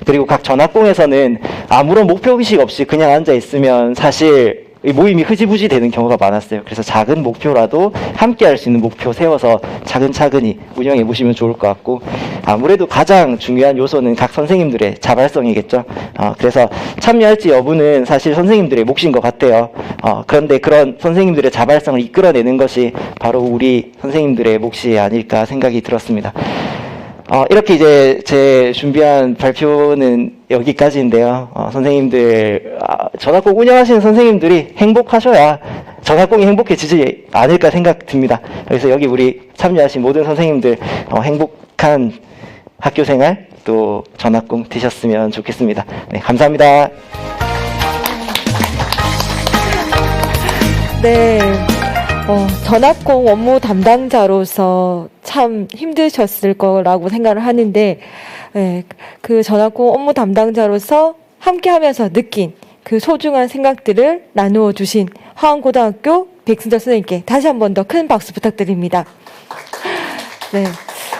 그리고 각 전학공에서는 아무런 목표의식 없이 그냥 앉아 있으면 사실 이 모임이 흐지부지 되는 경우가 많았어요. 그래서 작은 목표라도 함께 할 수 있는 목표 세워서 차근차근히 운영해 보시면 좋을 것 같고, 아무래도 가장 중요한 요소는 각 선생님들의 자발성이겠죠. 그래서 참여할지 여부는 사실 선생님들의 몫인 것 같아요. 그런데 그런 선생님들의 자발성을 이끌어내는 것이 바로 우리 선생님들의 몫이 아닐까 생각이 들었습니다. 이렇게 이제 제 준비한 발표는 여기까지인데요. 선생님들, 전학공 운영하시는 선생님들이 행복하셔야 전학공이 행복해지지 않을까 생각 듭니다. 그래서 여기 우리 참여하신 모든 선생님들, 행복한 학교생활 또 전학공 되셨으면 좋겠습니다. 네, 감사합니다. 네. 전학공 업무 담당자로서 참 힘드셨을 거라고 생각을 하는데, 그 전학공 업무 담당자로서 함께 하면서 느낀 그 소중한 생각들을 나누어 주신 화암고등학교 백승자 선생님께 다시 한 번 더 큰 박수 부탁드립니다. 네.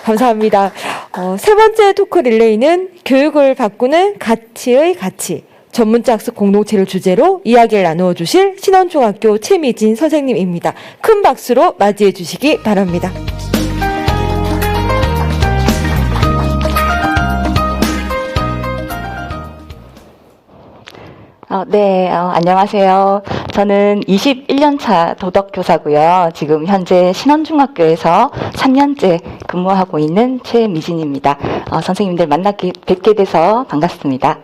감사합니다. 세 번째 토크 릴레이는 교육을 바꾸는 가치의 가치. 전문자 학습 공동체를 주제로 이야기를 나누어 주실 신원중학교 최미진 선생님입니다. 큰 박수로 맞이해 주시기 바랍니다. 네, 안녕하세요. 저는 21년차 도덕교사고요. 지금 현재 신원중학교에서 3년째 근무하고 있는 최미진입니다. 선생님들 뵙게 돼서 반갑습니다.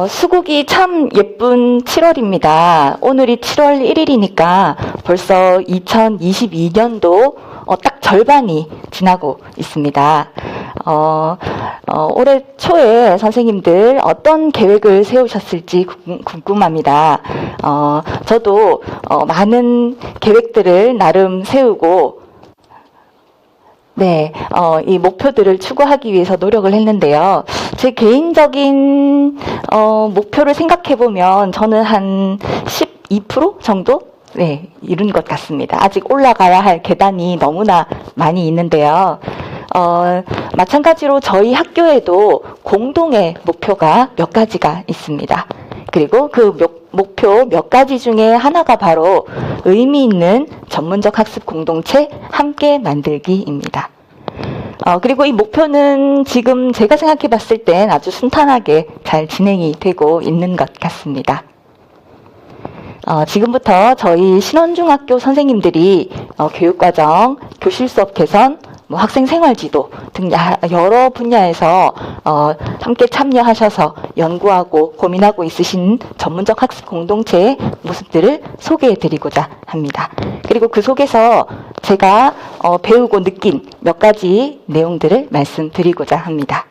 수국이 참 예쁜 7월입니다. 오늘이 7월 1일이니까 벌써 2022년도 딱 절반이 지나고 있습니다. 올해 초에 선생님들 어떤 계획을 세우셨을지 궁금합니다. 저도 많은 계획들을 나름 세우고 네, 이 목표들을 추구하기 위해서 노력을 했는데요. 제 개인적인 목표를 생각해 보면 저는 한 12% 정도 네, 이룬 것 같습니다. 아직 올라가야 할 계단이 너무나 많이 있는데요. 마찬가지로 저희 학교에도 공동의 목표가 몇 가지가 있습니다. 그리고 그 목표 몇 가지 중에 하나가 바로 의미 있는 전문적 학습 공동체 함께 만들기입니다. 그리고 이 목표는 지금 제가 생각해 봤을 땐 아주 순탄하게 잘 진행이 되고 있는 것 같습니다. 지금부터 저희 신원중학교 선생님들이 교육과정, 교실 수업 개선, 학생 생활지도 등 여러 분야에서 함께 참여하셔서 연구하고 고민하고 있으신 전문적 학습 공동체의 모습들을 소개해 드리고자 합니다. 그리고 그 속에서 제가 배우고 느낀 몇 가지 내용들을 말씀드리고자 합니다.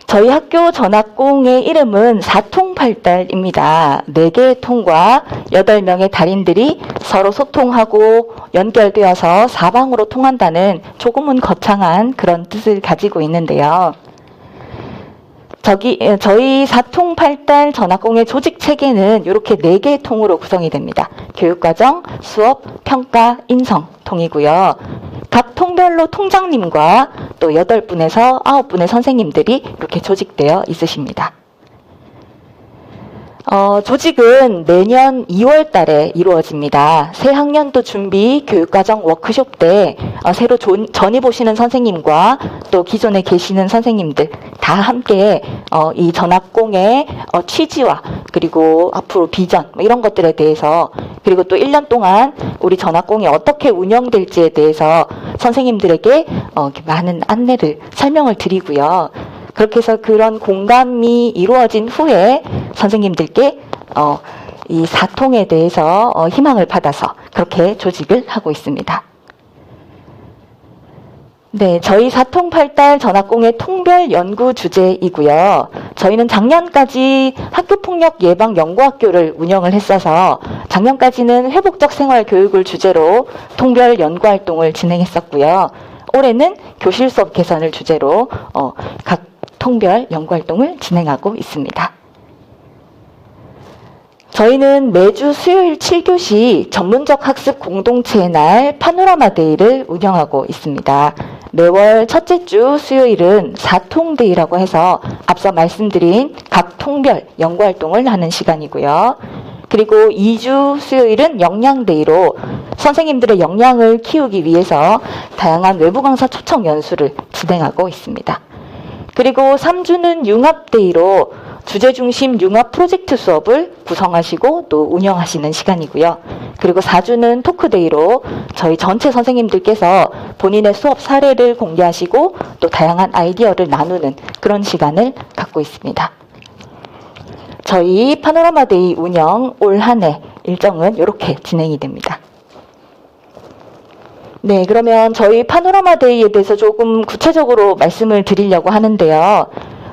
저희 학교 전학공의 이름은 사통팔달입니다. 4개의 통과 8명의 달인들이 서로 소통하고 연결되어서 사방으로 통한다는 조금은 거창한 그런 뜻을 가지고 있는데요. 저희 사통팔달 전학공의 조직 체계는 이렇게 4개의 통으로 구성이 됩니다. 교육과정, 수업, 평가, 인성 통이고요. 각 통별로 통장님과 또 8분에서 9분의 선생님들이 이렇게 조직되어 있으십니다. 조직은 내년 2월 달에 이루어집니다. 새 학년도 준비 교육과정 워크숍 때 새로 전입 오시는 선생님과 또 기존에 계시는 선생님들 다 함께 이 전학공의 취지와 그리고 앞으로 비전 이런 것들에 대해서 그리고 또 1년 동안 우리 전학공이 어떻게 운영될지에 대해서 선생님들에게 많은 안내를 설명을 드리고요. 그렇게 해서 그런 공감이 이루어진 후에 선생님들께 이 사통에 대해서 희망을 받아서 그렇게 조직을 하고 있습니다. 네, 저희 사통팔달 전학공의 통별 연구 주제이고요. 저희는 작년까지 학교폭력 예방 연구학교를 운영을 했어서 작년까지는 회복적 생활 교육을 주제로 통별 연구 활동을 진행했었고요. 올해는 교실 수업 개선을 주제로 각 통별 연구활동을 진행하고 있습니다. 저희는 매주 수요일 7교시 전문적 학습 공동체의 날 파노라마 데이를 운영하고 있습니다. 매월 첫째 주 수요일은 사통데이라고 해서 앞서 말씀드린 각 통별 연구활동을 하는 시간이고요. 그리고 2주 수요일은 역량데이로 선생님들의 역량을 키우기 위해서 다양한 외부 강사 초청 연수를 진행하고 있습니다. 그리고 3주는 융합데이로 주제중심 융합 프로젝트 수업을 구성하시고 또 운영하시는 시간이고요. 그리고 4주는 토크데이로 저희 전체 선생님들께서 본인의 수업 사례를 공개하시고 또 다양한 아이디어를 나누는 그런 시간을 갖고 있습니다. 저희 파노라마데이 운영 올 한 해 일정은 이렇게 진행이 됩니다. 네, 그러면 저희 파노라마데이에 대해서 조금 구체적으로 말씀을 드리려고 하는데요.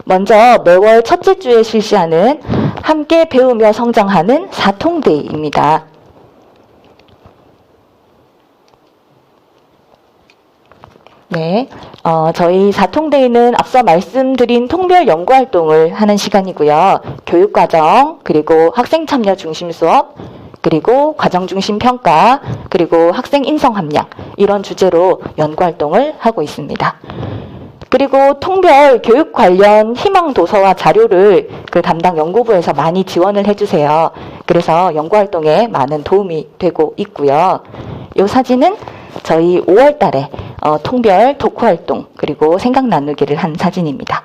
먼저 매월 첫째 주에 실시하는 함께 배우며 성장하는 사통데이입니다. 네, 저희 사통데이는 앞서 말씀드린 통별 연구활동을 하는 시간이고요. 교육과정, 그리고 학생 참여 중심 수업, 그리고 과정 중심 평가, 그리고 학생 인성 함량 이런 주제로 연구활동을 하고 있습니다. 그리고 통별 교육 관련 희망 도서와 자료를 그 담당 연구부에서 많이 지원을 해주세요. 그래서 연구활동에 많은 도움이 되고 있고요. 이 사진은 저희 5월 달에 통별 독후활동 그리고 생각 나누기를 한 사진입니다.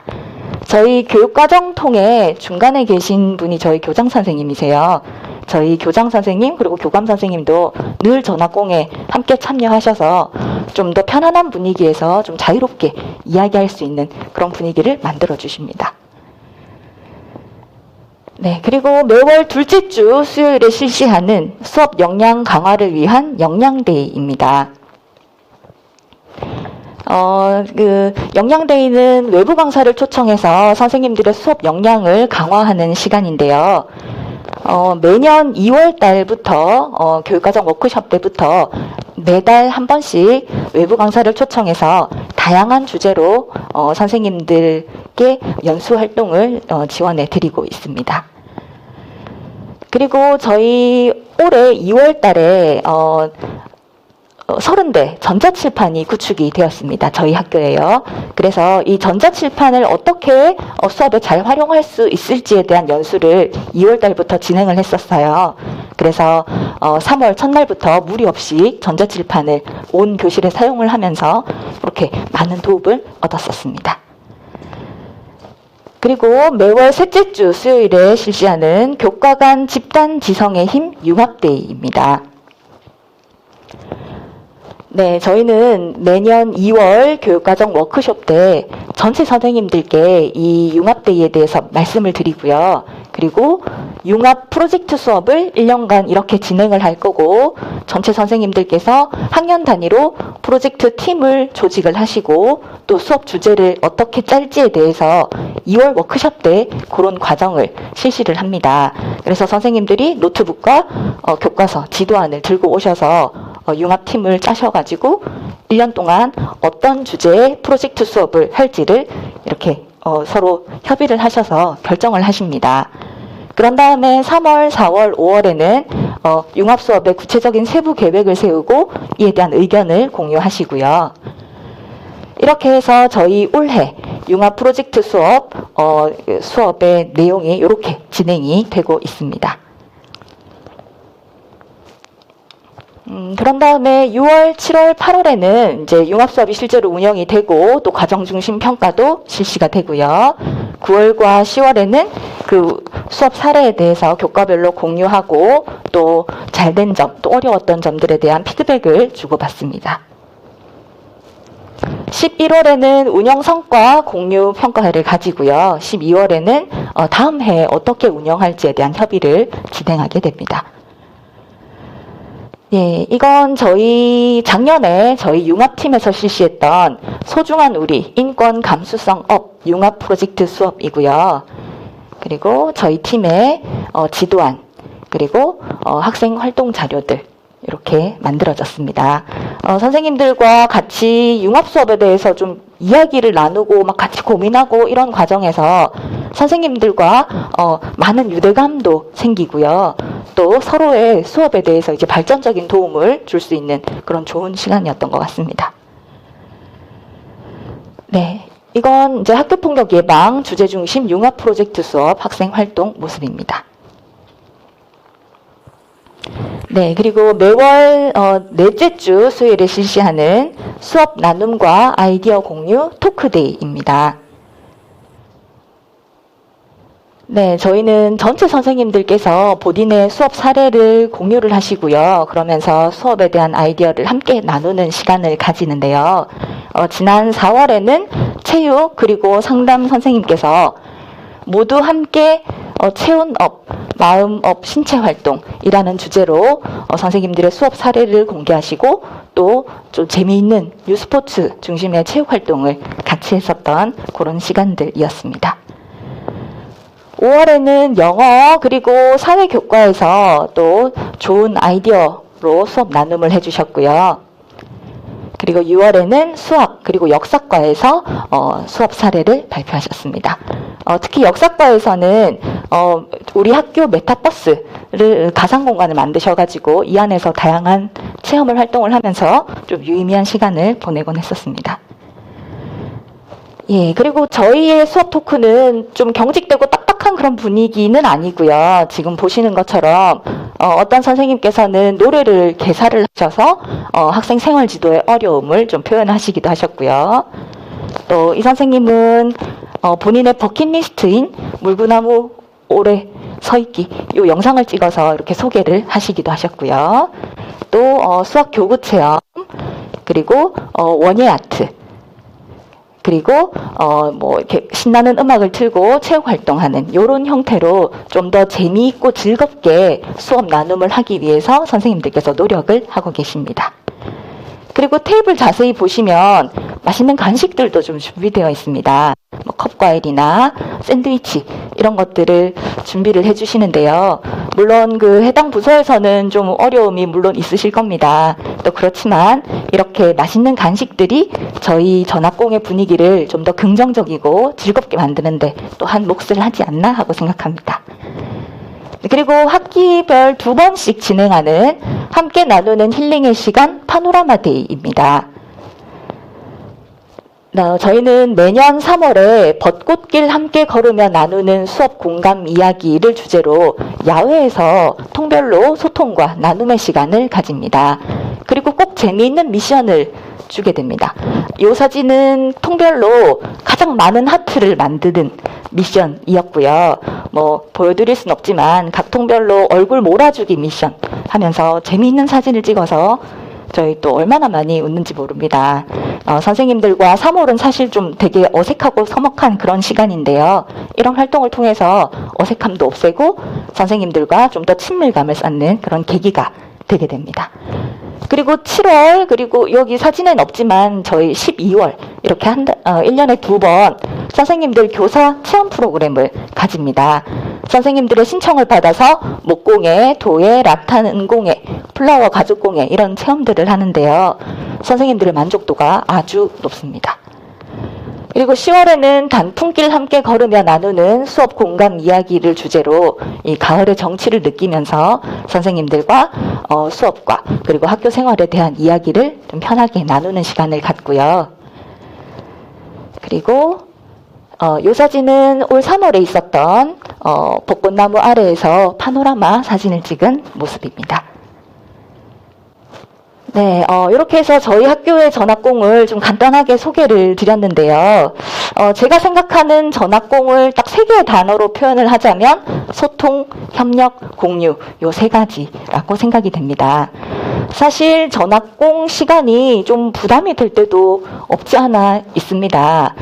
저희 교육과정 통에 중간에 계신 분이 저희 교장 선생님이세요. 저희 교장 선생님 그리고 교감 선생님도 늘 전학공에 함께 참여하셔서 좀 더 편안한 분위기에서 좀 자유롭게 이야기할 수 있는 그런 분위기를 만들어 주십니다. 네, 그리고 매월 둘째 주 수요일에 실시하는 수업 역량 강화를 위한 역량데이입니다. 역량데이는 외부 강사를 초청해서 선생님들의 수업 역량을 강화하는 시간인데요. 매년 2월 달부터 교육과정 워크숍 때부터 매달 한 번씩 외부 강사를 초청해서 다양한 주제로 선생님들께 연수 활동을 지원해 드리고 있습니다. 그리고 저희 올해 2월 달에 30대 전자칠판이 구축이 되었습니다. 저희 학교에요. 그래서 이 전자칠판을 어떻게 수업에 잘 활용할 수 있을지에 대한 연수를 2월 달부터 진행을 했었어요. 그래서 3월 첫날부터 무리 없이 전자칠판을 온 교실에 사용을 하면서 그렇게 많은 도움을 얻었었습니다. 그리고 매월 셋째 주 수요일에 실시하는 교과 간 집단 지성의 힘 융합데이입니다. 네, 저희는 매년 2월 교육과정 워크숍 때 전체 선생님들께 이 융합데이에 대해서 말씀을 드리고요. 그리고 융합 프로젝트 수업을 1년간 이렇게 진행을 할 거고 전체 선생님들께서 학년 단위로 프로젝트 팀을 조직을 하시고 또 수업 주제를 어떻게 짤지에 대해서 2월 워크숍 때 그런 과정을 실시를 합니다. 그래서 선생님들이 노트북과 교과서, 지도안을 들고 오셔서 융합팀을 짜셔가지고 1년 동안 어떤 주제의 프로젝트 수업을 할지를 이렇게 서로 협의를 하셔서 결정을 하십니다. 그런 다음에 3월, 4월, 5월에는 융합 수업의 구체적인 세부 계획을 세우고 이에 대한 의견을 공유하시고요. 이렇게 해서 저희 올해 융합 프로젝트 수업의 내용이 이렇게 진행이 되고 있습니다. 그런 다음에 6월, 7월, 8월에는 이제 융합 수업이 실제로 운영이 되고 또 과정 중심 평가도 실시가 되고요. 9월과 10월에는 그 수업 사례에 대해서 교과별로 공유하고 또 잘된 점, 또 어려웠던 점들에 대한 피드백을 주고받습니다. 11월에는 운영 성과 공유 평가회를 가지고요. 12월에는 다음 해에 어떻게 운영할지에 대한 협의를 진행하게 됩니다. 예, 이건 작년에 저희 융합팀에서 실시했던 소중한 우리 인권 감수성 업 융합 프로젝트 수업이고요. 그리고 저희 팀의 지도안, 그리고 학생 활동 자료들 이렇게 만들어졌습니다. 선생님들과 같이 융합 수업에 대해서 좀 이야기를 나누고 막 같이 고민하고 이런 과정에서 선생님들과 많은 유대감도 생기고요. 또 서로의 수업에 대해서 이제 발전적인 도움을 줄 수 있는 그런 좋은 시간이었던 것 같습니다. 네. 이건 이제 학교폭력 예방 주제 중심 융합 프로젝트 수업 학생 활동 모습입니다. 네, 그리고 매월 넷째 주 수요일에 실시하는 수업 나눔과 아이디어 공유 토크데이입니다. 네, 저희는 전체 선생님들께서 본인의 수업 사례를 공유를 하시고요. 그러면서 수업에 대한 아이디어를 함께 나누는 시간을 가지는데요. 지난 4월에는 체육 그리고 상담 선생님께서 모두 함께 체온업, 마음업, 신체활동이라는 주제로 선생님들의 수업 사례를 공개하시고 또 좀 재미있는 뉴스포츠 중심의 체육활동을 같이 했었던 그런 시간들이었습니다. 5월에는 영어 그리고 사회교과에서 또 좋은 아이디어로 수업 나눔을 해주셨고요. 그리고 6월에는 수학 그리고 역사과에서 수업 사례를 발표하셨습니다. 특히 역사과에서는 우리 학교 메타버스를 가상 공간을 만드셔가지고 이 안에서 다양한 체험을 활동을 하면서 좀 유의미한 시간을 보내곤 했었습니다. 예, 그리고 저희의 수업 토크는 좀 경직되고 딱딱한 그런 분위기는 아니고요. 지금 보시는 것처럼 어떤 선생님께서는 노래를 개사를 하셔서 학생 생활 지도의 어려움을 좀 표현하시기도 하셨고요. 또 이 선생님은 본인의 버킷리스트인 물구나무 오래 서 있기 이 영상을 찍어서 이렇게 소개를 하시기도 하셨고요. 또 수학 교구 체험 그리고 원예 아트 그리고 뭐 이렇게 신나는 음악을 틀고 체육 활동하는 이런 형태로 좀 더 재미있고 즐겁게 수업 나눔을 하기 위해서 선생님들께서 노력을 하고 계십니다. 그리고 테이블 자세히 보시면 맛있는 간식들도 좀 준비되어 있습니다. 뭐 컵과일이나 샌드위치 이런 것들을 준비를 해주시는데요. 물론 그 해당 부서에서는 좀 어려움이 물론 있으실 겁니다. 또 그렇지만 이렇게 맛있는 간식들이 저희 전학공의 분위기를 좀 더 긍정적이고 즐겁게 만드는데 또 한 몫을 하지 않나 하고 생각합니다. 그리고 학기별 2번씩 진행하는 함께 나누는 힐링의 시간 파노라마 데이입니다. 저희는 매년 3월에 벚꽃길 함께 걸으며 나누는 수업 공감 이야기를 주제로 야외에서 통별로 소통과 나눔의 시간을 가집니다. 그리고 꼭 재미있는 미션을 주게 됩니다. 이 사진은 통별로 가장 많은 하트를 만드는 미션이었고요. 뭐 보여드릴 순 없지만 각 통별로 얼굴 몰아주기 미션 하면서 재미있는 사진을 찍어서 저희 또 얼마나 많이 웃는지 모릅니다. 선생님들과 3월은 사실 좀 되게 어색하고 서먹한 그런 시간인데요. 이런 활동을 통해서 어색함도 없애고 선생님들과 좀 더 친밀감을 쌓는 그런 계기가 되게 됩니다. 그리고 7월, 그리고 여기 사진엔 없지만 저희 12월 이렇게 1년에 2번 선생님들 교사 체험 프로그램을 가집니다. 선생님들의 신청을 받아서 목공예, 도예, 라탄, 은공예, 플라워 가죽공예 이런 체험들을 하는데요. 선생님들의 만족도가 아주 높습니다. 그리고 10월에는 단풍길 함께 걸으며 나누는 수업 공감 이야기를 주제로 이 가을의 정취를 느끼면서 선생님들과 수업과 그리고 학교 생활에 대한 이야기를 좀 편하게 나누는 시간을 갖고요. 그리고 이 사진은 올 3월에 있었던 벚꽃나무 아래에서 파노라마 사진을 찍은 모습입니다. 네, 이렇게 해서 저희 학교의 전학공을 좀 간단하게 소개를 드렸는데요. 제가 생각하는 전학공을 딱 3개의 단어로 표현을 하자면 소통, 협력, 공유 요 3가지라고 생각이 됩니다. 사실 전학공 시간이 좀 부담이 될 때도 없지 않아 있습니다.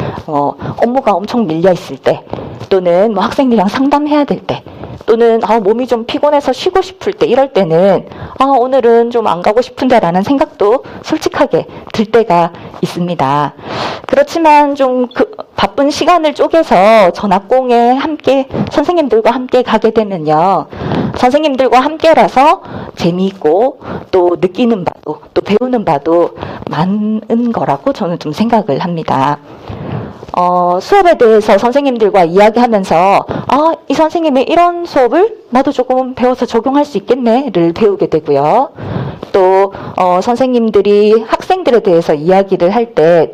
업무가 엄청 밀려 있을 때 또는 뭐 학생들이랑 상담해야 될 때 또는 몸이 좀 피곤해서 쉬고 싶을 때 이럴 때는 오늘은 좀 안 가고 싶은데 라는 생각도 솔직하게 들 때가 있습니다. 그렇지만 좀 바쁜 시간을 쪼개서 전학공에 함께 선생님들과 함께 가게 되면요. 선생님들과 함께라서 재미있고 또 느끼는 바도 또 배우는 바도 많은 거라고 저는 좀 생각을 합니다. 수업에 대해서 선생님들과 이야기하면서 이 선생님이 이런 수업을 나도 조금 배워서 적용할 수 있겠네를 배우게 되고요. 또 선생님들이 학생들에 대해서 이야기를 할 때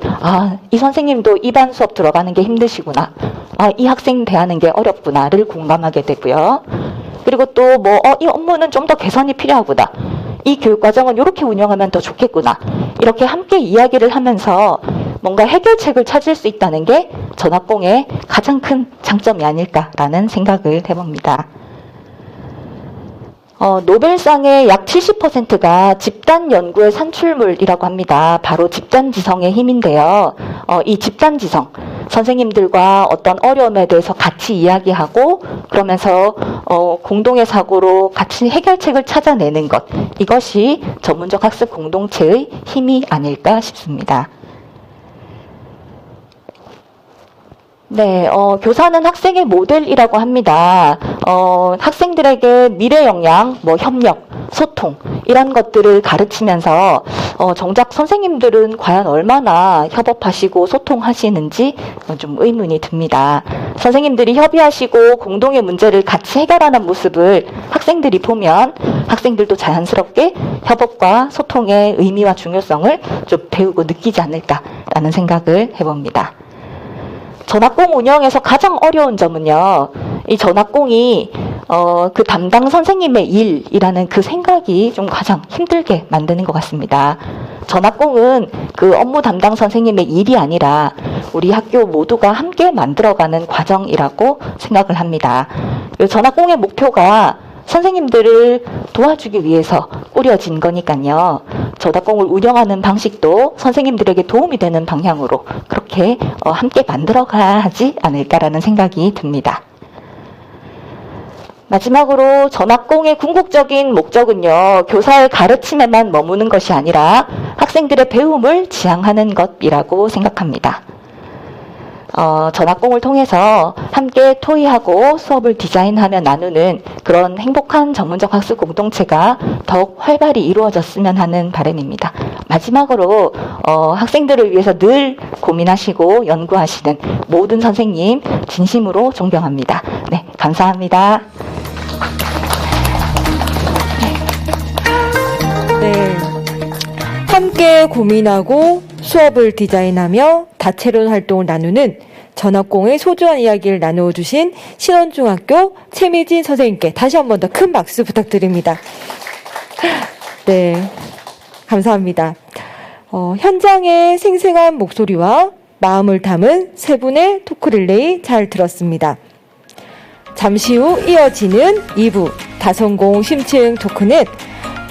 이 선생님도 이 반 수업 들어가는 게 힘드시구나. 이 학생 대하는 게 어렵구나를 공감하게 되고요. 그리고 또 이 업무는 좀 더 개선이 필요하구나. 이 교육과정은 이렇게 운영하면 더 좋겠구나. 이렇게 함께 이야기를 하면서 뭔가 해결책을 찾을 수 있다는 게 전학공의 가장 큰 장점이 아닐까라는 생각을 해봅니다. 노벨상의 약 70%가 집단 연구의 산출물이라고 합니다. 바로 집단지성의 힘인데요. 이 집단지성, 선생님들과 어떤 어려움에 대해서 같이 이야기하고 그러면서 공동의 사고로 같이 해결책을 찾아내는 것, 이것이 전문적 학습 공동체의 힘이 아닐까 싶습니다. 네, 교사는 학생의 모델이라고 합니다. 학생들에게 미래 역량, 협력, 소통, 이런 것들을 가르치면서, 정작 선생님들은 과연 얼마나 협업하시고 소통하시는지 좀 의문이 듭니다. 선생님들이 협의하시고 공동의 문제를 같이 해결하는 모습을 학생들이 보면 학생들도 자연스럽게 협업과 소통의 의미와 중요성을 좀 배우고 느끼지 않을까라는 생각을 해봅니다. 전학공 운영에서 가장 어려운 점은요, 이 전학공이 그 담당 선생님의 일이라는 그 생각이 좀 가장 힘들게 만드는 것 같습니다. 전학공은 그 업무 담당 선생님의 일이 아니라 우리 학교 모두가 함께 만들어가는 과정이라고 생각을 합니다. 전학공의 목표가 선생님들을 도와주기 위해서 꾸려진 거니까요. 전학공을 운영하는 방식도 선생님들에게 도움이 되는 방향으로 그렇게 함께 만들어가야 하지 않을까라는 생각이 듭니다. 마지막으로 전학공의 궁극적인 목적은요, 교사의 가르침에만 머무는 것이 아니라 학생들의 배움을 지향하는 것이라고 생각합니다. 전학공을 통해서 함께 토의하고 수업을 디자인하며 나누는 그런 행복한 전문적 학습 공동체가 더욱 활발히 이루어졌으면 하는 바람입니다. 마지막으로 학생들을 위해서 늘 고민하시고 연구하시는 모든 선생님 진심으로 존경합니다. 네, 감사합니다. 네. 함께 고민하고 수업을 디자인하며 다채로운 활동을 나누는 전학공의 소중한 이야기를 나누어주신 신원중학교 최미진 선생님께 다시 한 번 더 큰 박수 부탁드립니다. 네, 감사합니다. 현장의 생생한 목소리와 마음을 담은 세 분의 토크 릴레이 잘 들었습니다. 잠시 후 이어지는 2부 다성공 심층 토크는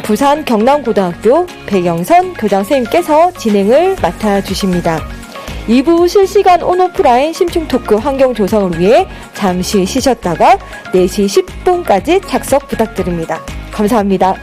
부산 경남고등학교 백영선 교장선생님께서 진행을 맡아주십니다. 2부 실시간 온오프라인 심층 토크 환경 조성을 위해 잠시 쉬셨다가 4시 10분까지 착석 부탁드립니다. 감사합니다.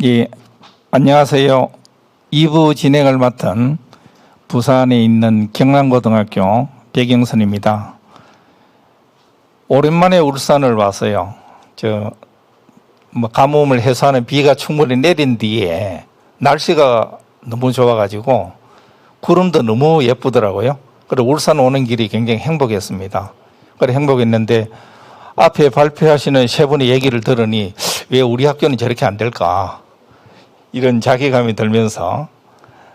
예, 안녕하세요. 2부 진행을 맡은 부산에 있는 경남고등학교 백영선입니다. 오랜만에 울산을 왔어요. 가뭄을 해소하는 비가 충분히 내린 뒤에 날씨가 너무 좋아가지고 구름도 너무 예쁘더라고요. 그리고 울산 오는 길이 굉장히 행복했습니다. 그래 행복했는데 앞에 발표하시는 세 분의 얘기를 들으니 왜 우리 학교는 저렇게 안 될까? 이런 자괴감이 들면서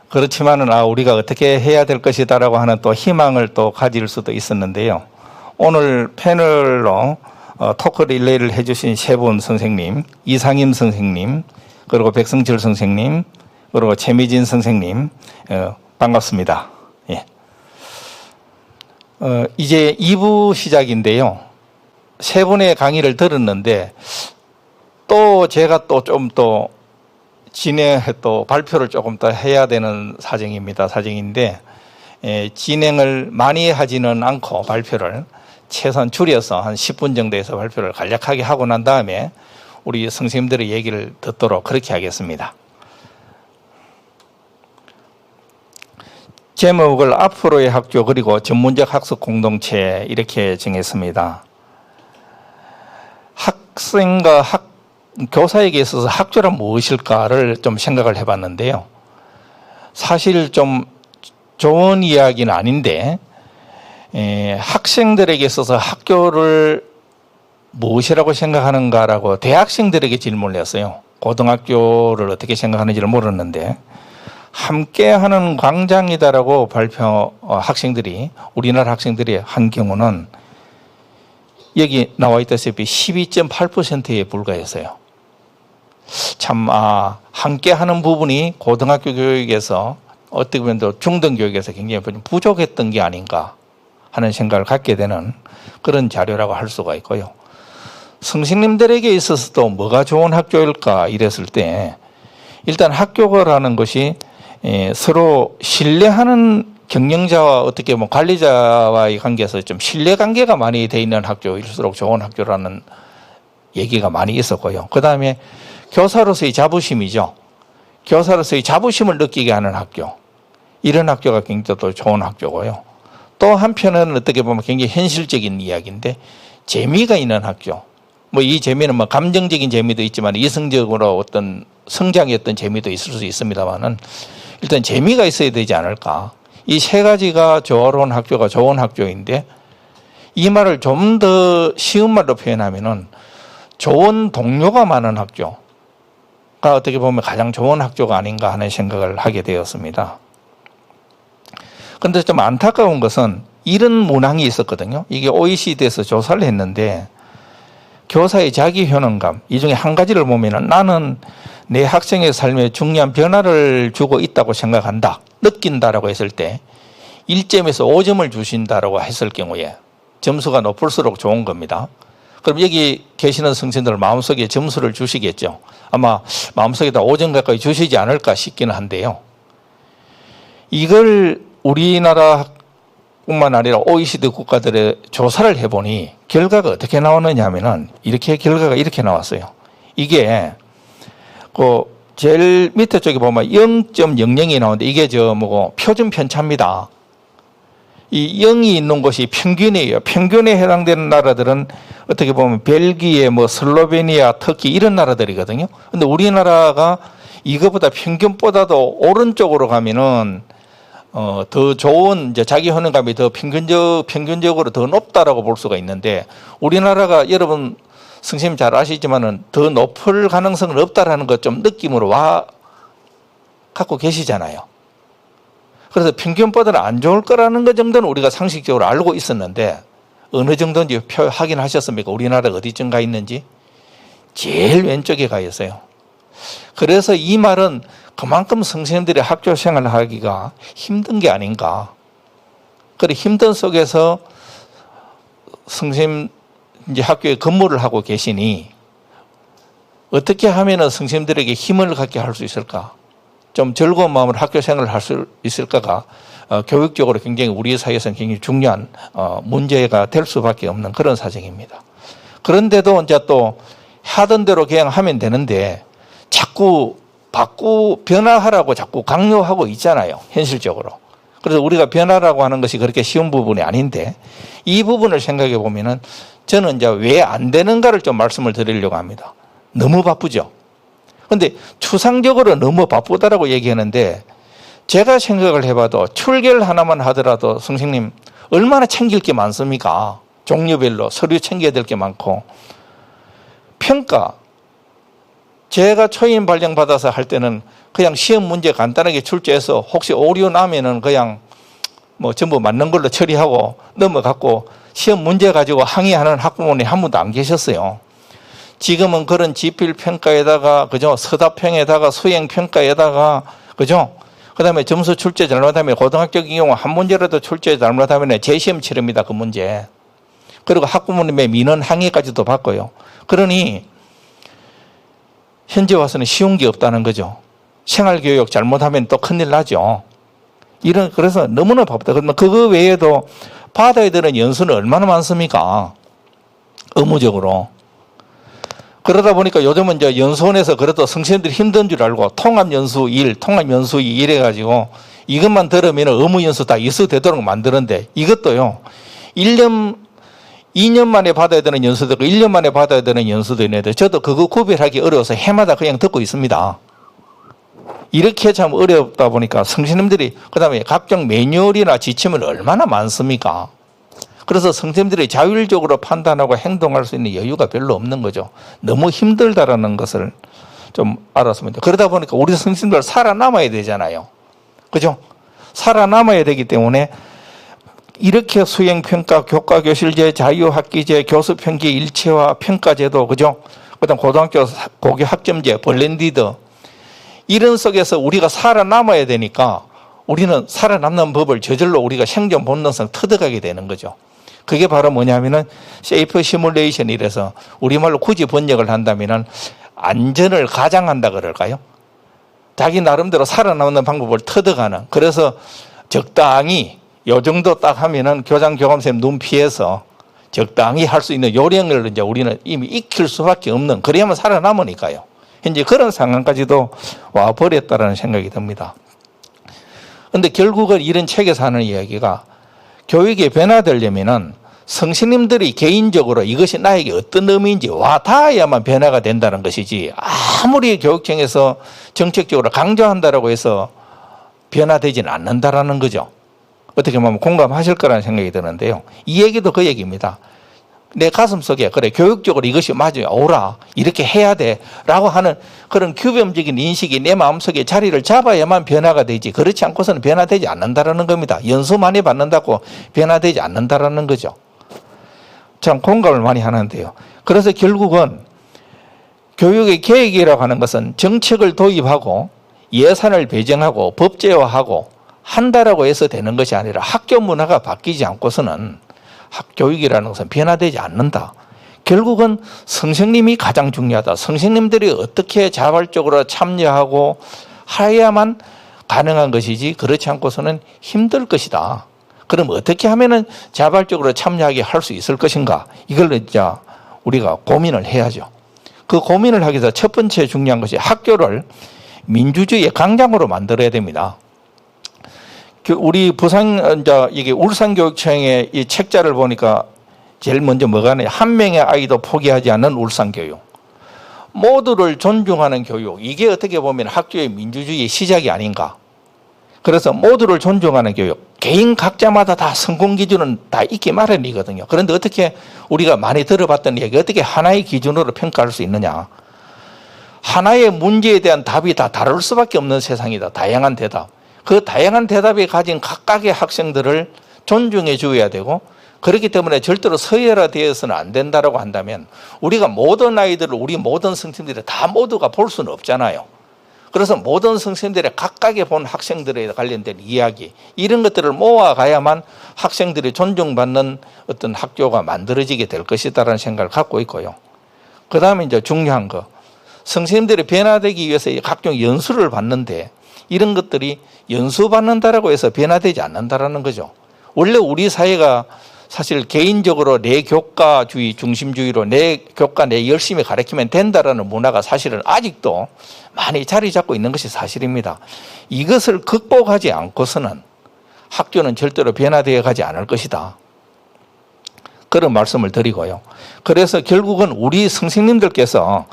그렇지만은 우리가 어떻게 해야 될 것이다라고 하는 또 희망을 또 가질 수도 있었는데요. 오늘 패널로 토크 릴레이를 해주신 세 분 선생님, 이상임 선생님, 그리고 백성철 선생님, 그리고 최미진 선생님, 반갑습니다. 예. 이제 2부 시작인데요. 세 분의 강의를 들었는데 또 제가 또 좀 더 또 발표를 조금 더 해야 되는 사정인데 진행을 많이 하지는 않고 발표를 최소한 줄여서 한 10분 정도에서 발표를 간략하게 하고 난 다음에 우리 선생님들의 얘기를 듣도록 그렇게 하겠습니다. 제목을 앞으로의 학교 그리고 전문적 학습 공동체 이렇게 정했습니다. 학생과 교사에게 있어서 학교란 무엇일까를 좀 생각을 해봤는데요. 사실 좀 좋은 이야기는 아닌데 학생들에게 있어서 학교를 무엇이라고 생각하는가라고 대학생들에게 질문을 했어요. 고등학교를 어떻게 생각하는지를 모르는데 함께하는 광장이다라고 학생들이 우리나라 학생들이 한 경우는 여기 나와 있다시피 12.8%에 불과했어요. 참 함께하는 부분이 고등학교 교육에서 어떻게 보면 또 중등 교육에서 굉장히 부족했던 게 아닌가 하는 생각을 갖게 되는 그런 자료라고 할 수가 있고요. 선생님들에게 있어서도 뭐가 좋은 학교일까 이랬을 때 일단 학교라는 것이 서로 신뢰하는 경영자와 어떻게 관리자와의 관계에서 좀 신뢰 관계가 많이 돼 있는 학교일수록 좋은 학교라는 얘기가 많이 있었고요. 그 다음에 교사로서의 자부심이죠. 교사로서의 자부심을 느끼게 하는 학교. 이런 학교가 굉장히 또 좋은 학교고요. 또 한편은 어떻게 보면 굉장히 현실적인 이야기인데 재미가 있는 학교. 이 재미는 감정적인 재미도 있지만 이성적으로 어떤 성장의 어떤 재미도 있을 수 있습니다만은 일단 재미가 있어야 되지 않을까. 이 세 가지가 조화로운 학교가 좋은 학교인데 이 말을 좀 더 쉬운 말로 표현하면은 좋은 동료가 많은 학교가 어떻게 보면 가장 좋은 학교가 아닌가 하는 생각을 하게 되었습니다. 그런데 좀 안타까운 것은 이런 문항이 있었거든요. 이게 OECD에서 조사를 했는데 교사의 자기 효능감 이 중에 한 가지를 보면은 나는 내 학생의 삶에 중요한 변화를 주고 있다고 생각한다. 느낀다라고 했을 때 1점에서 5점을 주신다라고 했을 경우에 점수가 높을수록 좋은 겁니다. 그럼 여기 계시는 선생님들 마음속에 점수를 주시겠죠. 아마 마음속에다 5점 가까이 주시지 않을까 싶기는 한데요. 이걸 우리나라뿐만 아니라 OECD 국가들의 조사를 해보니 결과가 어떻게 나오느냐 하면은 결과가 이렇게 나왔어요. 이게 제일 밑에 쪽에 보면 0.00이 나오는데 이게 표준 편차입니다. 이 0이 있는 곳이 평균이에요. 평균에 해당되는 나라들은 어떻게 보면 벨기에, 슬로베니아, 터키 이런 나라들이거든요. 근데 우리나라가 이거보다 평균보다도 오른쪽으로 가면은 더 좋은 이제 자기 효능감이 더 평균적으로 더 높다라고 볼 수가 있는데 우리나라가 여러분 선생님 잘 아시지만은 더 높을 가능성은 없다라는 것 좀 느낌으로 갖고 계시잖아요. 그래서 평균보다는 안 좋을 거라는 것 정도는 우리가 상식적으로 알고 있었는데 어느 정도인지 확인하셨습니까? 우리나라 어디쯤 가 있는지? 제일 왼쪽에 가 있어요. 그래서 이 말은 그만큼 선생님들이 학교 생활을 하기가 힘든 게 아닌가. 그래 힘든 속에서 선생님 이제 학교에 근무를 하고 계시니 어떻게 하면 선생님들에게 힘을 갖게 할 수 있을까? 좀 즐거운 마음으로 학교 생활을 할 수 있을까가 교육적으로 굉장히 우리 사회에서는 굉장히 중요한 문제가 될 수밖에 없는 그런 사정입니다. 그런데도 이제 또 하던 대로 그냥 하면 되는데 자꾸 변화하라고 자꾸 강요하고 있잖아요. 현실적으로. 그래서 우리가 변화라고 하는 것이 그렇게 쉬운 부분이 아닌데 이 부분을 생각해 보면은 저는 이제 왜 안 되는가를 좀 말씀을 드리려고 합니다. 너무 바쁘죠. 근데 추상적으로 너무 바쁘다라고 얘기하는데 제가 생각을 해봐도 출결 하나만 하더라도 선생님 얼마나 챙길 게 많습니까? 종류별로 서류 챙겨야 될 게 많고 평가 제가 초임 발령 받아서 할 때는 그냥 시험 문제 간단하게 출제해서 혹시 오류 나면은 그냥 뭐 전부 맞는 걸로 처리하고 넘어갔고 시험 문제 가지고 항의하는 학부모님 한 분도 안 계셨어요. 지금은 그런 지필 평가에다가 그죠? 서답형에다가 수행 평가에다가 그죠? 그다음에 점수 출제 잘못하면 고등학교의 경우 한 문제라도 출제 잘못하면 재시험 치릅니다. 그 문제. 그리고 학부모님의 민원 항의까지도 받고요. 그러니 현재 와서는 쉬운 게 없다는 거죠. 생활교육 잘못하면 또 큰일 나죠. 그래서 너무나 바쁘다. 그러면 그거 외에도 받아야 되는 연수는 얼마나 많습니까? 의무적으로. 그러다 보니까 요즘은 이제 연수원에서 그래도 선생님들이 힘든 줄 알고 통합연수 1, 통합연수 2 이래가지고 이것만 들으면 의무연수 다 이수되도록 만드는데 이것도요, 2년 만에 받아야 되는 연수도 있고 1년 만에 받아야 되는 연수도 있는데 저도 그거 구별하기 어려워서 해마다 그냥 듣고 있습니다. 이렇게 참 어렵다 보니까 선생님들이 그다음에 각종 매뉴얼이나 지침은 얼마나 많습니까? 그래서 선생님들이 자율적으로 판단하고 행동할 수 있는 여유가 별로 없는 거죠. 너무 힘들다라는 것을 좀 알았으면 돼요. 그러다 보니까 우리 선생님들 살아남아야 되잖아요. 그죠? 살아남아야 되기 때문에 이렇게 수행평가, 교과교실제, 자유학기제, 교수평기 일체화, 평가제도, 그죠? 그 다음 고등학교 고교학점제, 블렌디드, 이런 속에서 우리가 살아남아야 되니까 우리는 살아남는 법을 저절로 우리가 생존 본능성 터득하게 되는 거죠. 그게 바로 뭐냐면은 세이프 시뮬레이션 이래서 우리말로 굳이 번역을 한다면은 안전을 가장한다 그럴까요? 자기 나름대로 살아남는 방법을 터득하는. 그래서 적당히 요 정도 딱 하면은 교장 교감선생님 눈 피해서 적당히 할 수 있는 요령을 이제 우리는 이미 익힐 수밖에 없는, 그래야만 살아남으니까요. 현재 그런 상황까지도 와 버렸다라는 생각이 듭니다. 그런데 결국은 이런 책에서 하는 이야기가 교육이 변화되려면은 성신님들이 개인적으로 이것이 나에게 어떤 의미인지 와 닿아야만 변화가 된다는 것이지, 아무리 교육청에서 정책적으로 강조한다라고 해서 변화되지는 않는다라는 거죠. 어떻게 보면 공감하실 거라는 생각이 드는데요. 이 얘기도 그 얘기입니다. 내 가슴 속에 그래 교육적으로 이것이 맞아요. 옳아. 이렇게 해야 돼. 라고 하는 그런 규범적인 인식이 내 마음속에 자리를 잡아야만 변화가 되지, 그렇지 않고서는 변화되지 않는다라는 겁니다. 연수 많이 받는다고 변화되지 않는다라는 거죠. 참 공감을 많이 하는데요. 그래서 결국은 교육의 계획이라고 하는 것은 정책을 도입하고 예산을 배정하고 법제화하고 한다라고 해서 되는 것이 아니라 학교 문화가 바뀌지 않고서는 교육이라는 것은 변화되지 않는다. 결국은 선생님이 가장 중요하다. 선생님들이 어떻게 자발적으로 참여하고 해야만 가능한 것이지, 그렇지 않고서는 힘들 것이다. 그럼 어떻게 하면은 자발적으로 참여하게 할 수 있을 것인가? 이걸 이제 우리가 고민을 해야죠. 그 고민을 하기 위해서 첫 번째 중요한 것이 학교를 민주주의의 강장으로 만들어야 됩니다. 우리 부산, 이게 울산교육청의 이 책자를 보니까 제일 먼저 뭐가 하냐. 한 명의 아이도 포기하지 않는 울산교육. 모두를 존중하는 교육. 이게 어떻게 보면 학교의 민주주의의 시작이 아닌가. 그래서 모두를 존중하는 교육. 개인 각자마다 다 성공 기준은 다 있기 마련이거든요. 그런데 어떻게 우리가 많이 들어봤던 얘기, 어떻게 하나의 기준으로 평가할 수 있느냐. 하나의 문제에 대한 답이 다 다를 수밖에 없는 세상이다. 다양한 대답. 그 다양한 대답이 가진 각각의 학생들을 존중해 줘야 되고, 그렇기 때문에 절대로 서열화되어서는 안 된다라고 한다면 우리가 모든 아이들을, 우리 모든 선생님들이 다 모두가 볼 수는 없잖아요. 그래서 모든 선생님들의 각각의 본 학생들에 관련된 이야기, 이런 것들을 모아가야만 학생들이 존중받는 어떤 학교가 만들어지게 될 것이다라는 생각을 갖고 있고요. 그 다음에 이제 중요한 거, 선생님들이 변화되기 위해서 각종 연수를 받는데 이런 것들이 연수받는다라고 해서 변화되지 않는다라는 거죠. 원래 우리 사회가 사실 개인적으로 내 교과주의 중심주의로 내 교과 내 열심히 가르치면 된다라는 문화가 사실은 아직도 많이 자리 잡고 있는 것이 사실입니다. 이것을 극복하지 않고서는 학교는 절대로 변화되어 가지 않을 것이다. 그런 말씀을 드리고요. 그래서 결국은 우리 선생님들께서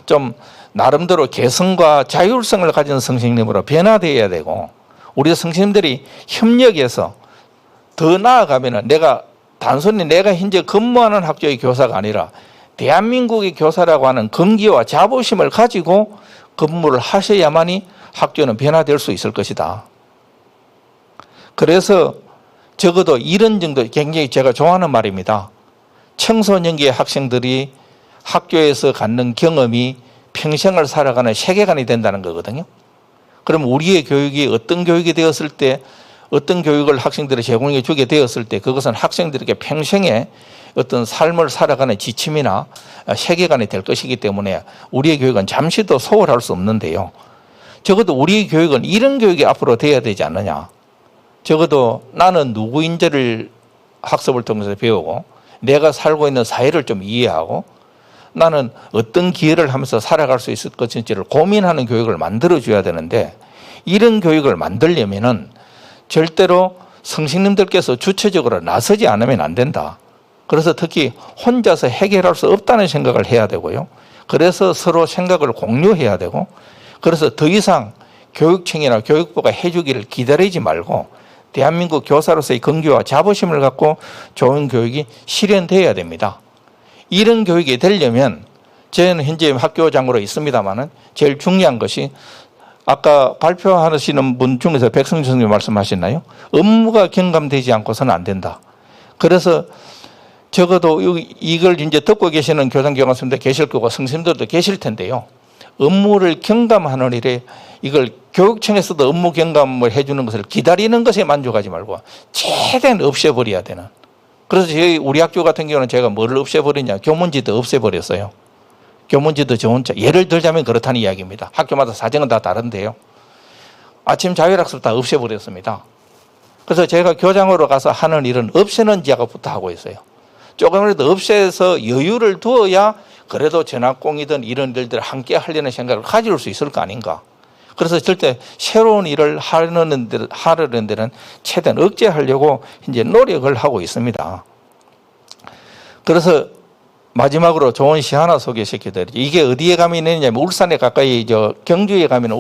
좀 나름대로 개성과 자율성을 가진 선생님으로 변화되어야 되고, 우리 선생님들이 협력해서 더 나아가면은 단순히 내가 현재 근무하는 학교의 교사가 아니라 대한민국의 교사라고 하는 긍기와 자부심을 가지고 근무를 하셔야만이 학교는 변화될 수 있을 것이다. 그래서 적어도 이런 정도 굉장히 제가 좋아하는 말입니다. 청소년기의 학생들이 학교에서 갖는 경험이 평생을 살아가는 세계관이 된다는 거거든요. 그럼 우리의 교육이 어떤 교육이 되었을 때, 어떤 교육을 학생들이 제공해 주게 되었을 때 그것은 학생들에게 평생의 어떤 삶을 살아가는 지침이나 세계관이 될 것이기 때문에 우리의 교육은 잠시도 소홀할 수 없는데요. 적어도 우리의 교육은 이런 교육이 앞으로 돼야 되지 않느냐. 적어도 나는 누구인지를 학습을 통해서 배우고 내가 살고 있는 사회를 좀 이해하고 나는 어떤 기회를 하면서 살아갈 수 있을 것인지를 고민하는 교육을 만들어줘야 되는데, 이런 교육을 만들려면은 절대로 선생님들께서 주체적으로 나서지 않으면 안 된다. 그래서 특히 혼자서 해결할 수 없다는 생각을 해야 되고요. 그래서 서로 생각을 공유해야 되고, 그래서 더 이상 교육청이나 교육부가 해주기를 기다리지 말고 대한민국 교사로서의 긍기와 자부심을 갖고 좋은 교육이 실현되어야 됩니다. 이런 교육이 되려면 저는 현재 학교장으로 있습니다만은 제일 중요한 것이 아까 발표하시는 분 중에서 백성준 선생님 말씀하셨나요? 업무가 경감되지 않고서는 안 된다. 그래서 적어도 이걸 이제 듣고 계시는 교장 교감선생님도 계실 거고 선생님들도 계실 텐데요. 업무를 경감하는 일에 이걸 교육청에서도 업무 경감을 해주는 것을 기다리는 것에 만족하지 말고 최대한 없애버려야 되는. 그래서 우리 학교 같은 경우는 제가 뭐를 없애버리냐, 교문지도 없애버렸어요. 교문지도 저 혼자, 예를 들자면 그렇다는 이야기입니다. 학교마다 사정은 다 다른데요. 아침 자율학습 다 없애버렸습니다. 그래서 제가 교장으로 가서 하는 일은 없애는 작업부터 하고 있어요. 조금이라도 없애서 여유를 두어야 그래도 전학공이든 이런 일들을 함께 하려는 생각을 가질 수 있을 거 아닌가. 그래서 절대 새로운 일을 하려는 데는 최대한 억제하려고 이제 노력을 하고 있습니다. 그래서 마지막으로 좋은 시 하나 소개시켜드리죠. 이게 어디에 가면 있느냐면 울산에 가까이 경주에 가면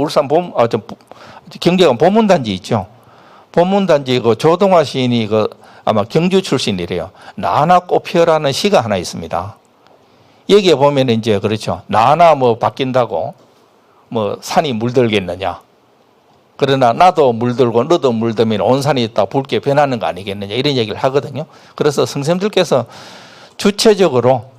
경주가 보문단지 있죠. 보문단지 그 조동화 시인이 아마 경주 출신이래요. 나나 꽃피어라는 시가 하나 있습니다. 여기에 보면 이제 그렇죠. 나나 뭐 바뀐다고 뭐 산이 물들겠느냐. 그러나 나도 물들고 너도 물들면 온 산이 다 붉게 변하는 거 아니겠느냐. 이런 얘기를 하거든요. 그래서 선생님들께서 주체적으로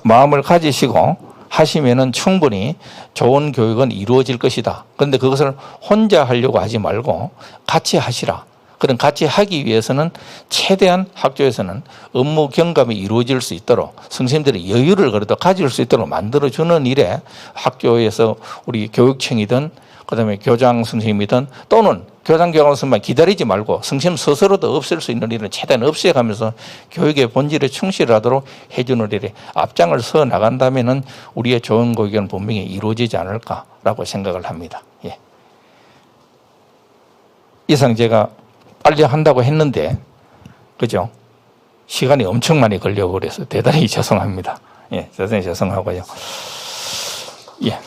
마음을 가지시고 하시면은 충분히 좋은 교육은 이루어질 것이다. 그런데 그것을 혼자 하려고 하지 말고 같이 하시라. 그런 같이 하기 위해서는 최대한 학교에서는 업무 경감이 이루어질 수 있도록 선생님들이 여유를 그래도 가질 수 있도록 만들어주는 일에 학교에서 우리 교육청이든 그다음에 교장 선생님이든 또는 교장 교감선생님만 기다리지 말고 선생님 스스로도 없앨 수 있는 일은 최대한 없애가면서 교육의 본질에 충실하도록 해주는 일에 앞장을 서 나간다면은 우리의 좋은 교육은 분명히 이루어지지 않을까라고 생각을 합니다. 예. 이상 제가 빨리 한다고 했는데, 그죠? 시간이 엄청 많이 걸려고 그래서 대단히 죄송합니다. 예, 대단히 죄송하고요. 예.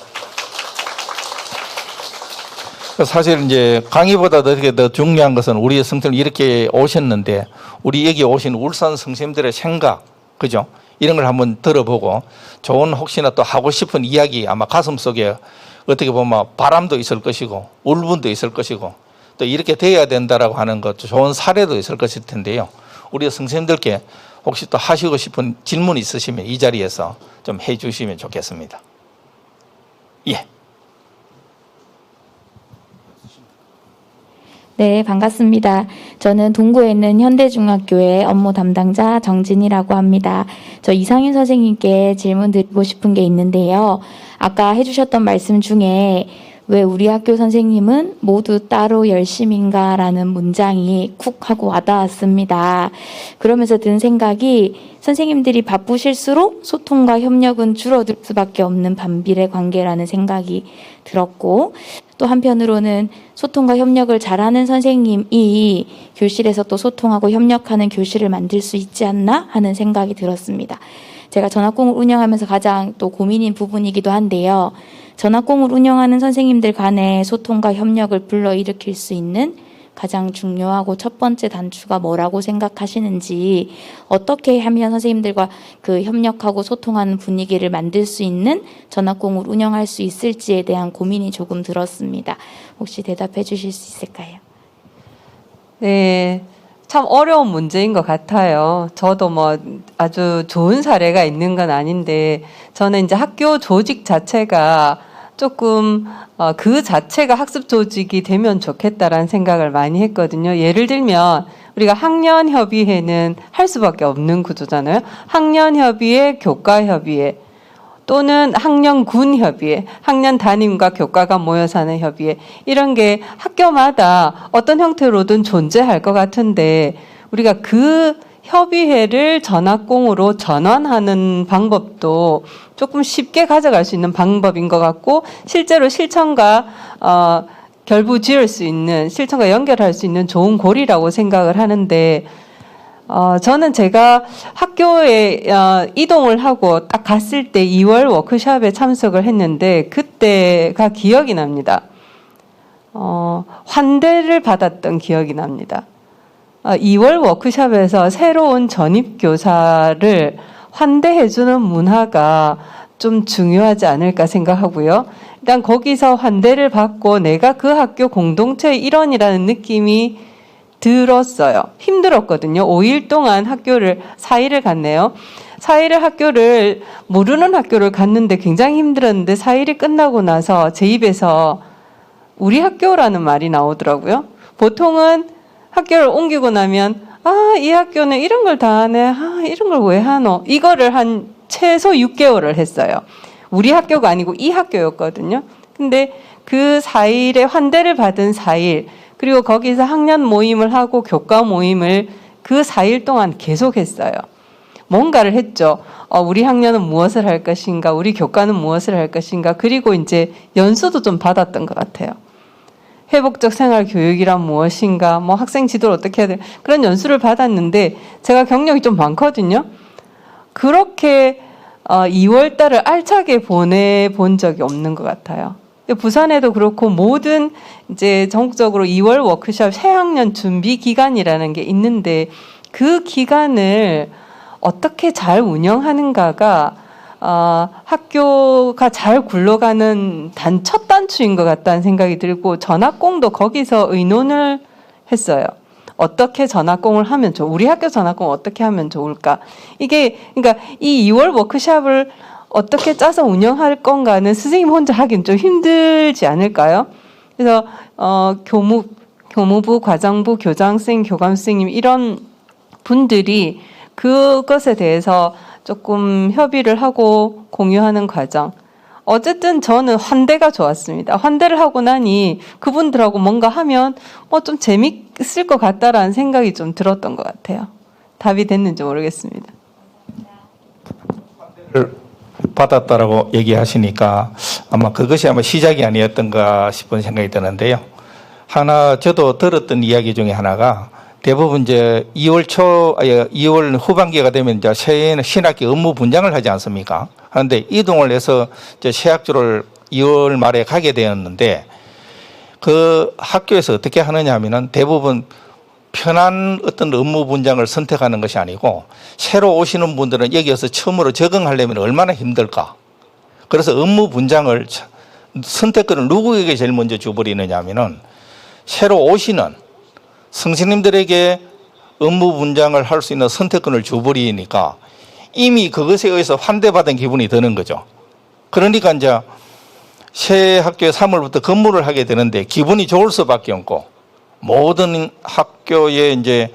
사실 이제 강의보다 더 중요한 것은 우리 선생님 이렇게 오셨는데, 우리 여기 오신 울산 선생님들의 생각, 그죠? 이런 걸 한번 들어보고, 좋은 혹시나 또 하고 싶은 이야기 아마 가슴 속에 어떻게 보면 바람도 있을 것이고, 울분도 있을 것이고, 또 이렇게 돼야 된다라고 하는 것 좋은 사례도 있을 것일 텐데요. 우리 선생님들께 혹시 또 하시고 싶은 질문 있으시면 이 자리에서 좀 해주시면 좋겠습니다. 예. 네, 반갑습니다. 저는 동구에 있는 현대중학교의 업무 담당자 정진이라고 합니다. 저 이상윤 선생님께 질문 드리고 싶은 게 있는데요. 아까 해주셨던 말씀 중에 왜 우리 학교 선생님은 모두 따로 열심인가라는 문장이 쿡 하고 와닿았습니다. 그러면서 든 생각이 선생님들이 바쁘실수록 소통과 협력은 줄어들 수밖에 없는 반비례 관계라는 생각이 들었고, 또 한편으로는 소통과 협력을 잘하는 선생님이 교실에서 또 소통하고 협력하는 교실을 만들 수 있지 않나 하는 생각이 들었습니다. 제가 전학공을 운영하면서 가장 또 고민인 부분이기도 한데요. 전학공을 운영하는 선생님들 간의 소통과 협력을 불러일으킬 수 있는 가장 중요하고 첫 번째 단추가 뭐라고 생각하시는지, 어떻게 하면 선생님들과 그 협력하고 소통하는 분위기를 만들 수 있는 전학공을 운영할 수 있을지에 대한 고민이 조금 들었습니다. 혹시 대답해 주실 수 있을까요? 네, 참 어려운 문제인 것 같아요. 저도 뭐 아주 좋은 사례가 있는 건 아닌데, 저는 이제 학교 조직 자체가 조금 그 자체가 학습 조직이 되면 좋겠다라는 생각을 많이 했거든요. 예를 들면 우리가 학년협의회는 할 수밖에 없는 구조잖아요. 학년협의회, 교과협의회, 또는 학년군협의회, 학년 담임과 교과가 모여서 하는 협의회, 이런 게 학교마다 어떤 형태로든 존재할 것 같은데, 우리가 그 협의회를 전학공으로 전환하는 방법도 조금 쉽게 가져갈 수 있는 방법인 것 같고, 실제로 실천과 결부지을 수 있는, 실천과 연결할 수 있는 좋은 고리라고 생각을 하는데, 저는 제가 학교에 이동을 하고 딱 갔을 때 2월 워크숍에 참석을 했는데, 그때가 기억이 납니다. 환대를 받았던 기억이 납니다. 2월 워크숍에서 새로운 전입교사를 환대해주는 문화가 좀 중요하지 않을까 생각하고요. 일단 거기서 환대를 받고 내가 그 학교 공동체의 일원이라는 느낌이 들었어요. 힘들었거든요. 5일 동안 학교를 4일을 갔네요. 4일을 학교를 모르는 학교를 갔는데 굉장히 힘들었는데, 4일이 끝나고 나서 제 입에서 우리 학교라는 말이 나오더라고요. 보통은 학교를 옮기고 나면 이 학교는 이런 걸 다 하네. 이런 걸 왜 하노? 이거를 한 최소 6개월을 했어요. 우리 학교가 아니고 이 학교였거든요. 근데 그 4일에 환대를 받은 4일, 그리고 거기서 학년 모임을 하고 교과 모임을 그 4일 동안 계속했어요. 뭔가를 했죠. 우리 학년은 무엇을 할 것인가, 우리 교과는 무엇을 할 것인가, 그리고 이제 연수도 좀 받았던 것 같아요. 회복적 생활 교육이란 무엇인가, 뭐 학생 지도를 어떻게 해야 돼, 그런 연수를 받았는데, 제가 경력이 좀 많거든요. 그렇게 2월 달을 알차게 보내본 적이 없는 것 같아요. 부산에도 그렇고 모든 이제 전국적으로 2월 워크숍 새학년 준비 기간이라는 게 있는데, 그 기간을 어떻게 잘 운영하는가가 학교가 잘 굴러가는 첫 단추인 것 같다는 생각이 들고, 전학공도 거기서 의논을 했어요. 어떻게 전학공을 하면 우리 학교 전학공 어떻게 하면 좋을까? 이게, 그러니까 이 2월 워크숍을 어떻게 짜서 운영할 건가는 선생님 혼자 하긴 좀 힘들지 않을까요? 그래서 교무부, 과장부, 교장선생님, 교감선생님 이런 분들이 그것에 대해서 조금 협의를 하고 공유하는 과정. 어쨌든 저는 환대가 좋았습니다. 환대를 하고 나니 그분들하고 뭔가 하면 좀 재밌을 것 같다라는 생각이 좀 들었던 것 같아요. 답이 됐는지 모르겠습니다. 받았다라고 얘기하시니까 아마 그것이 아마 시작이 아니었던가 싶은 생각이 드는데요. 저도 들었던 이야기 중에 하나가, 대부분 이제 2월 후반기가 되면 이제 신학기 업무 분장을 하지 않습니까? 그런데 이동을 해서 이제 새학교를 2월 말에 가게 되었는데, 그 학교에서 어떻게 하느냐 하면은 대부분 편한 어떤 업무 분장을 선택하는 것이 아니고, 새로 오시는 분들은 여기에서 처음으로 적응하려면 얼마나 힘들까. 그래서 업무 분장을 선택권을 누구에게 제일 먼저 줘버리느냐 하면은, 새로 오시는 선생님들에게 업무 분장을 할 수 있는 선택권을 줘버리니까 이미 그것에 의해서 환대받은 기분이 드는 거죠. 그러니까 이제 새 학교에 3월부터 근무를 하게 되는데 기분이 좋을 수밖에 없고, 모든 학교의 이제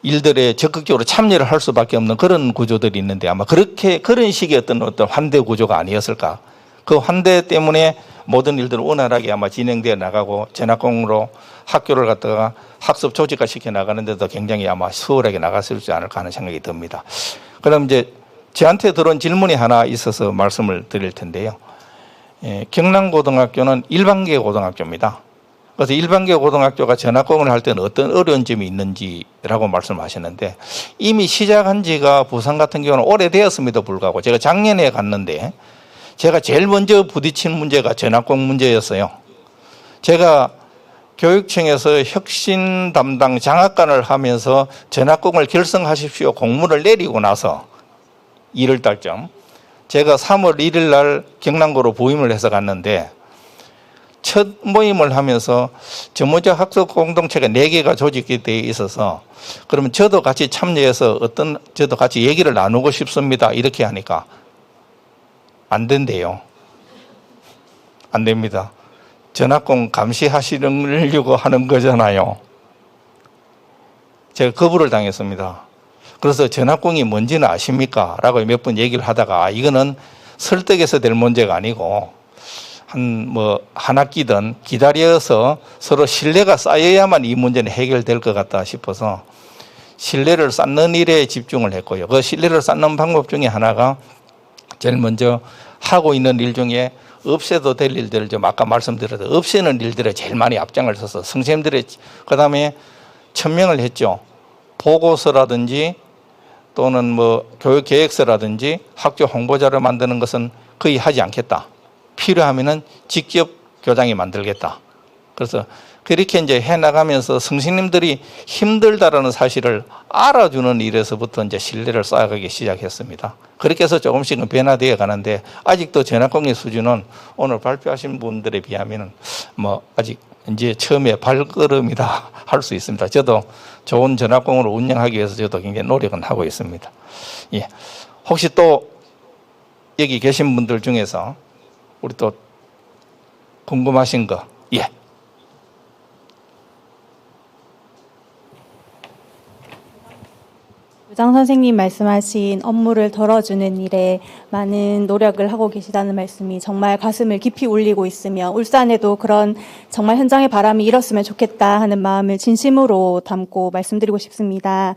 일들에 적극적으로 참여를 할 수밖에 없는 그런 구조들이 있는데, 아마 그런 식의 어떤 환대 구조가 아니었을까. 그 환대 때문에 모든 일들은 원활하게 아마 진행되어 나가고 전학공으로 학교를 갖다가 학습 조직화 시켜 나가는데도 굉장히 아마 수월하게 나갈 수 있지 않을까 하는 생각이 듭니다. 그럼 이제 저한테 들어온 질문이 하나 있어서 말씀을 드릴 텐데요. 경남고등학교는 일반계 고등학교입니다. 그래서 일반계 고등학교가 전학공을 할 때는 어떤 어려운 점이 있는지라고 말씀하셨는데 이미 시작한 지가 부산 같은 경우는 오래되었음에도 불구하고 제가 작년에 갔는데 제가 제일 먼저 부딪힌 문제가 전학공 문제였어요. 제가 교육청에서 혁신 담당 장학관을 하면서 전학공을 결성하십시오 공문을 내리고 나서 1월 달쯤 제가 3월 1일 날 경남고로 부임을 해서 갔는데 첫 모임을 하면서 전문적 학습 공동체가 4개가 조직되어 있어서 그러면 저도 같이 참여해서 저도 같이 얘기를 나누고 싶습니다. 이렇게 하니까 안 된대요. 안 됩니다. 전학공 감시하시려고 하는 거잖아요. 제가 거부를 당했습니다. 그래서 전학공이 뭔지는 아십니까? 라고 몇 번 얘기를 하다가 이거는 설득해서 될 문제가 아니고 한 학기든 기다려서 서로 신뢰가 쌓여야만 이 문제는 해결될 것 같다 싶어서 신뢰를 쌓는 일에 집중을 했고요. 그 신뢰를 쌓는 방법 중에 하나가 제일 먼저 하고 있는 일 중에 없애도 될 일들을 좀 아까 말씀드렸던 없애는 일들에 제일 많이 앞장을 서서 선생님들의 그다음에 천명을 했죠. 보고서라든지 또는 교육계획서라든지 학교 홍보자를 만드는 것은 거의 하지 않겠다. 필요하면은 직접 교장이 만들겠다. 그래서 그렇게 이제 해나가면서 선생님들이 힘들다라는 사실을 알아주는 일에서부터 이제 신뢰를 쌓아가기 시작했습니다. 그렇게 해서 조금씩은 변화되어 가는데 아직도 전학공의 수준은 오늘 발표하신 분들에 비하면은 아직 이제 처음에 발걸음이다 할 수 있습니다. 저도 좋은 전학공을 운영하기 위해서 저도 굉장히 노력은 하고 있습니다. 예. 혹시 또 여기 계신 분들 중에서 우리 또 궁금하신 거, 예. 교장 선생님 말씀하신 업무를 덜어주는 일에 많은 노력을 하고 계시다는 말씀이 정말 가슴을 깊이 울리고 있으며 울산에도 그런 정말 현장의 바람이 일었으면 좋겠다 하는 마음을 진심으로 담고 말씀드리고 싶습니다.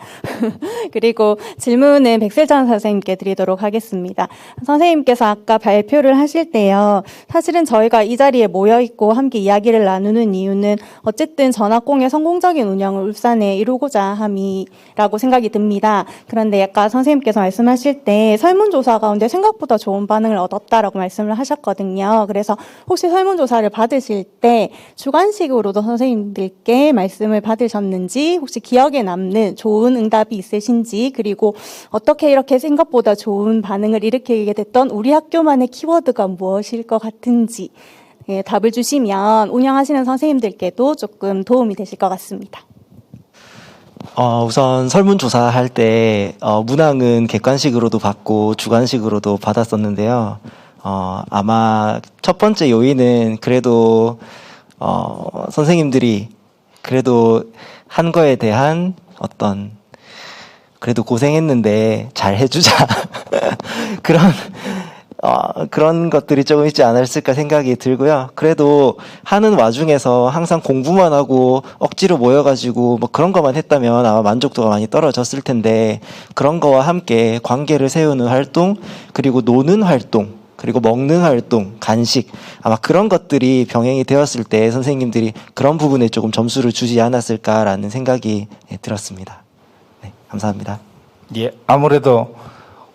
그리고 질문은 백슬장 선생님께 드리도록 하겠습니다. 선생님께서 아까 발표를 하실 때요. 사실은 저희가 이 자리에 모여있고 함께 이야기를 나누는 이유는 어쨌든 전학공의 성공적인 운영을 울산에 이루고자 함이라고 생각이 듭니다. 그런데 아까 선생님께서 말씀하실 때 설문조사 가운데 생각보다 좋은 반응을 얻었다라고 말씀을 하셨거든요. 그래서 혹시 설문조사를 받으실 때 주관식으로도 선생님들께 말씀을 받으셨는지 혹시 기억에 남는 좋은 응답이 있으신지 그리고 어떻게 이렇게 생각보다 좋은 반응을 일으키게 됐던 우리 학교만의 키워드가 무엇일 것 같은지 답을 주시면 운영하시는 선생님들께도 조금 도움이 되실 것 같습니다. 우선 설문조사할 때 문항은 객관식으로도 받고 주관식으로도 받았었는데요. 아마 첫 번째 요인은 그래도 선생님들이 그래도 한 거에 대한 그래도 고생했는데 잘 해주자 그런 것들이 조금 있지 않았을까 생각이 들고요. 그래도 하는 와중에서 항상 공부만 하고 억지로 모여가지고 그런 것만 했다면 아마 만족도가 많이 떨어졌을 텐데 그런 거와 함께 관계를 세우는 활동, 그리고 노는 활동, 그리고 먹는 활동, 간식 아마 그런 것들이 병행이 되었을 때 선생님들이 그런 부분에 조금 점수를 주지 않았을까라는 생각이 들었습니다. 네, 감사합니다. 예, 아무래도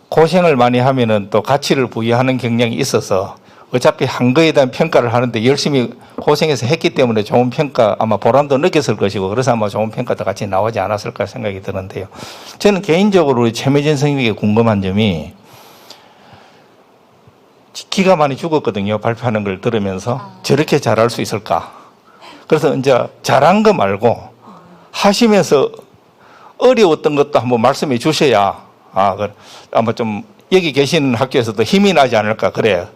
고생을 많이 하면은 또 가치를 부여하는 경향이 있어서 어차피 한 거에 대한 평가를 하는데 열심히 고생해서 했기 때문에 좋은 평가 아마 보람도 느꼈을 것이고 그래서 아마 좋은 평가도 같이 나오지 않았을까 생각이 드는데요. 저는 개인적으로 우리 최미진 선생님에게 궁금한 점이 기가 많이 죽었거든요. 발표하는 걸 들으면서 저렇게 잘할 수 있을까. 그래서 이제 잘한 거 말고 하시면서 어려웠던 것도 한번 말씀해 주셔야 아마 좀 여기 계시는 학교에서도 힘이 나지 않을까.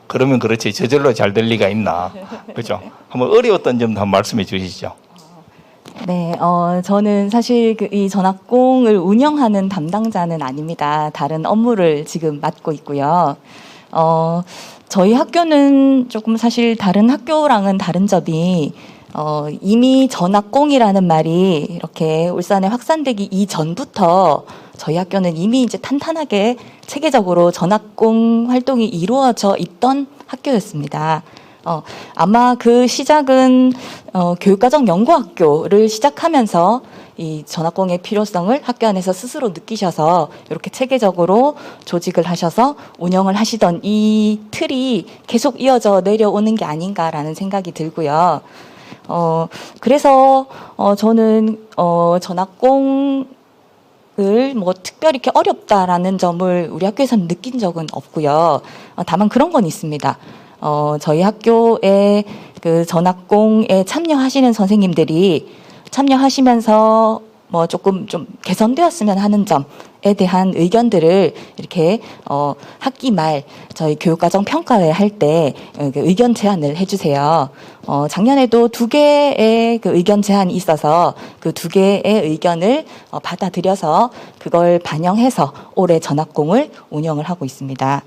그러면 그렇지 저절로 잘 될 리가 있나. 그렇죠? 한번 어려웠던 점도 한번 말씀해 주시죠. 네, 저는 사실 이 전학공을 운영하는 담당자는 아닙니다. 다른 업무를 지금 맡고 있고요. 저희 학교는 조금 사실 다른 학교랑은 다른 점이 이미 전학공이라는 말이 이렇게 울산에 확산되기 이전부터 저희 학교는 이미 이제 탄탄하게 체계적으로 전학공 활동이 이루어져 있던 학교였습니다. 아마 그 시작은 교육과정 연구학교를 시작하면서 이 전학공의 필요성을 학교 안에서 스스로 느끼셔서 이렇게 체계적으로 조직을 하셔서 운영을 하시던 이 틀이 계속 이어져 내려오는 게 아닌가라는 생각이 들고요. 그래서 저는 전학공을 뭐 특별히 이렇게 어렵다라는 점을 우리 학교에서는 느낀 적은 없고요. 다만 그런 건 있습니다. 저희 학교에 그 전학공에 참여하시는 선생님들이 참여하시면서 뭐 조금 좀 개선되었으면 하는 점에 대한 의견들을 이렇게 학기 말 저희 교육과정 평가회 할 때 의견 제안을 해주세요. 작년에도 2개의 그 의견 제안이 있어서 그 2개의 의견을 받아들여서 그걸 반영해서 올해 전학공을 운영을 하고 있습니다.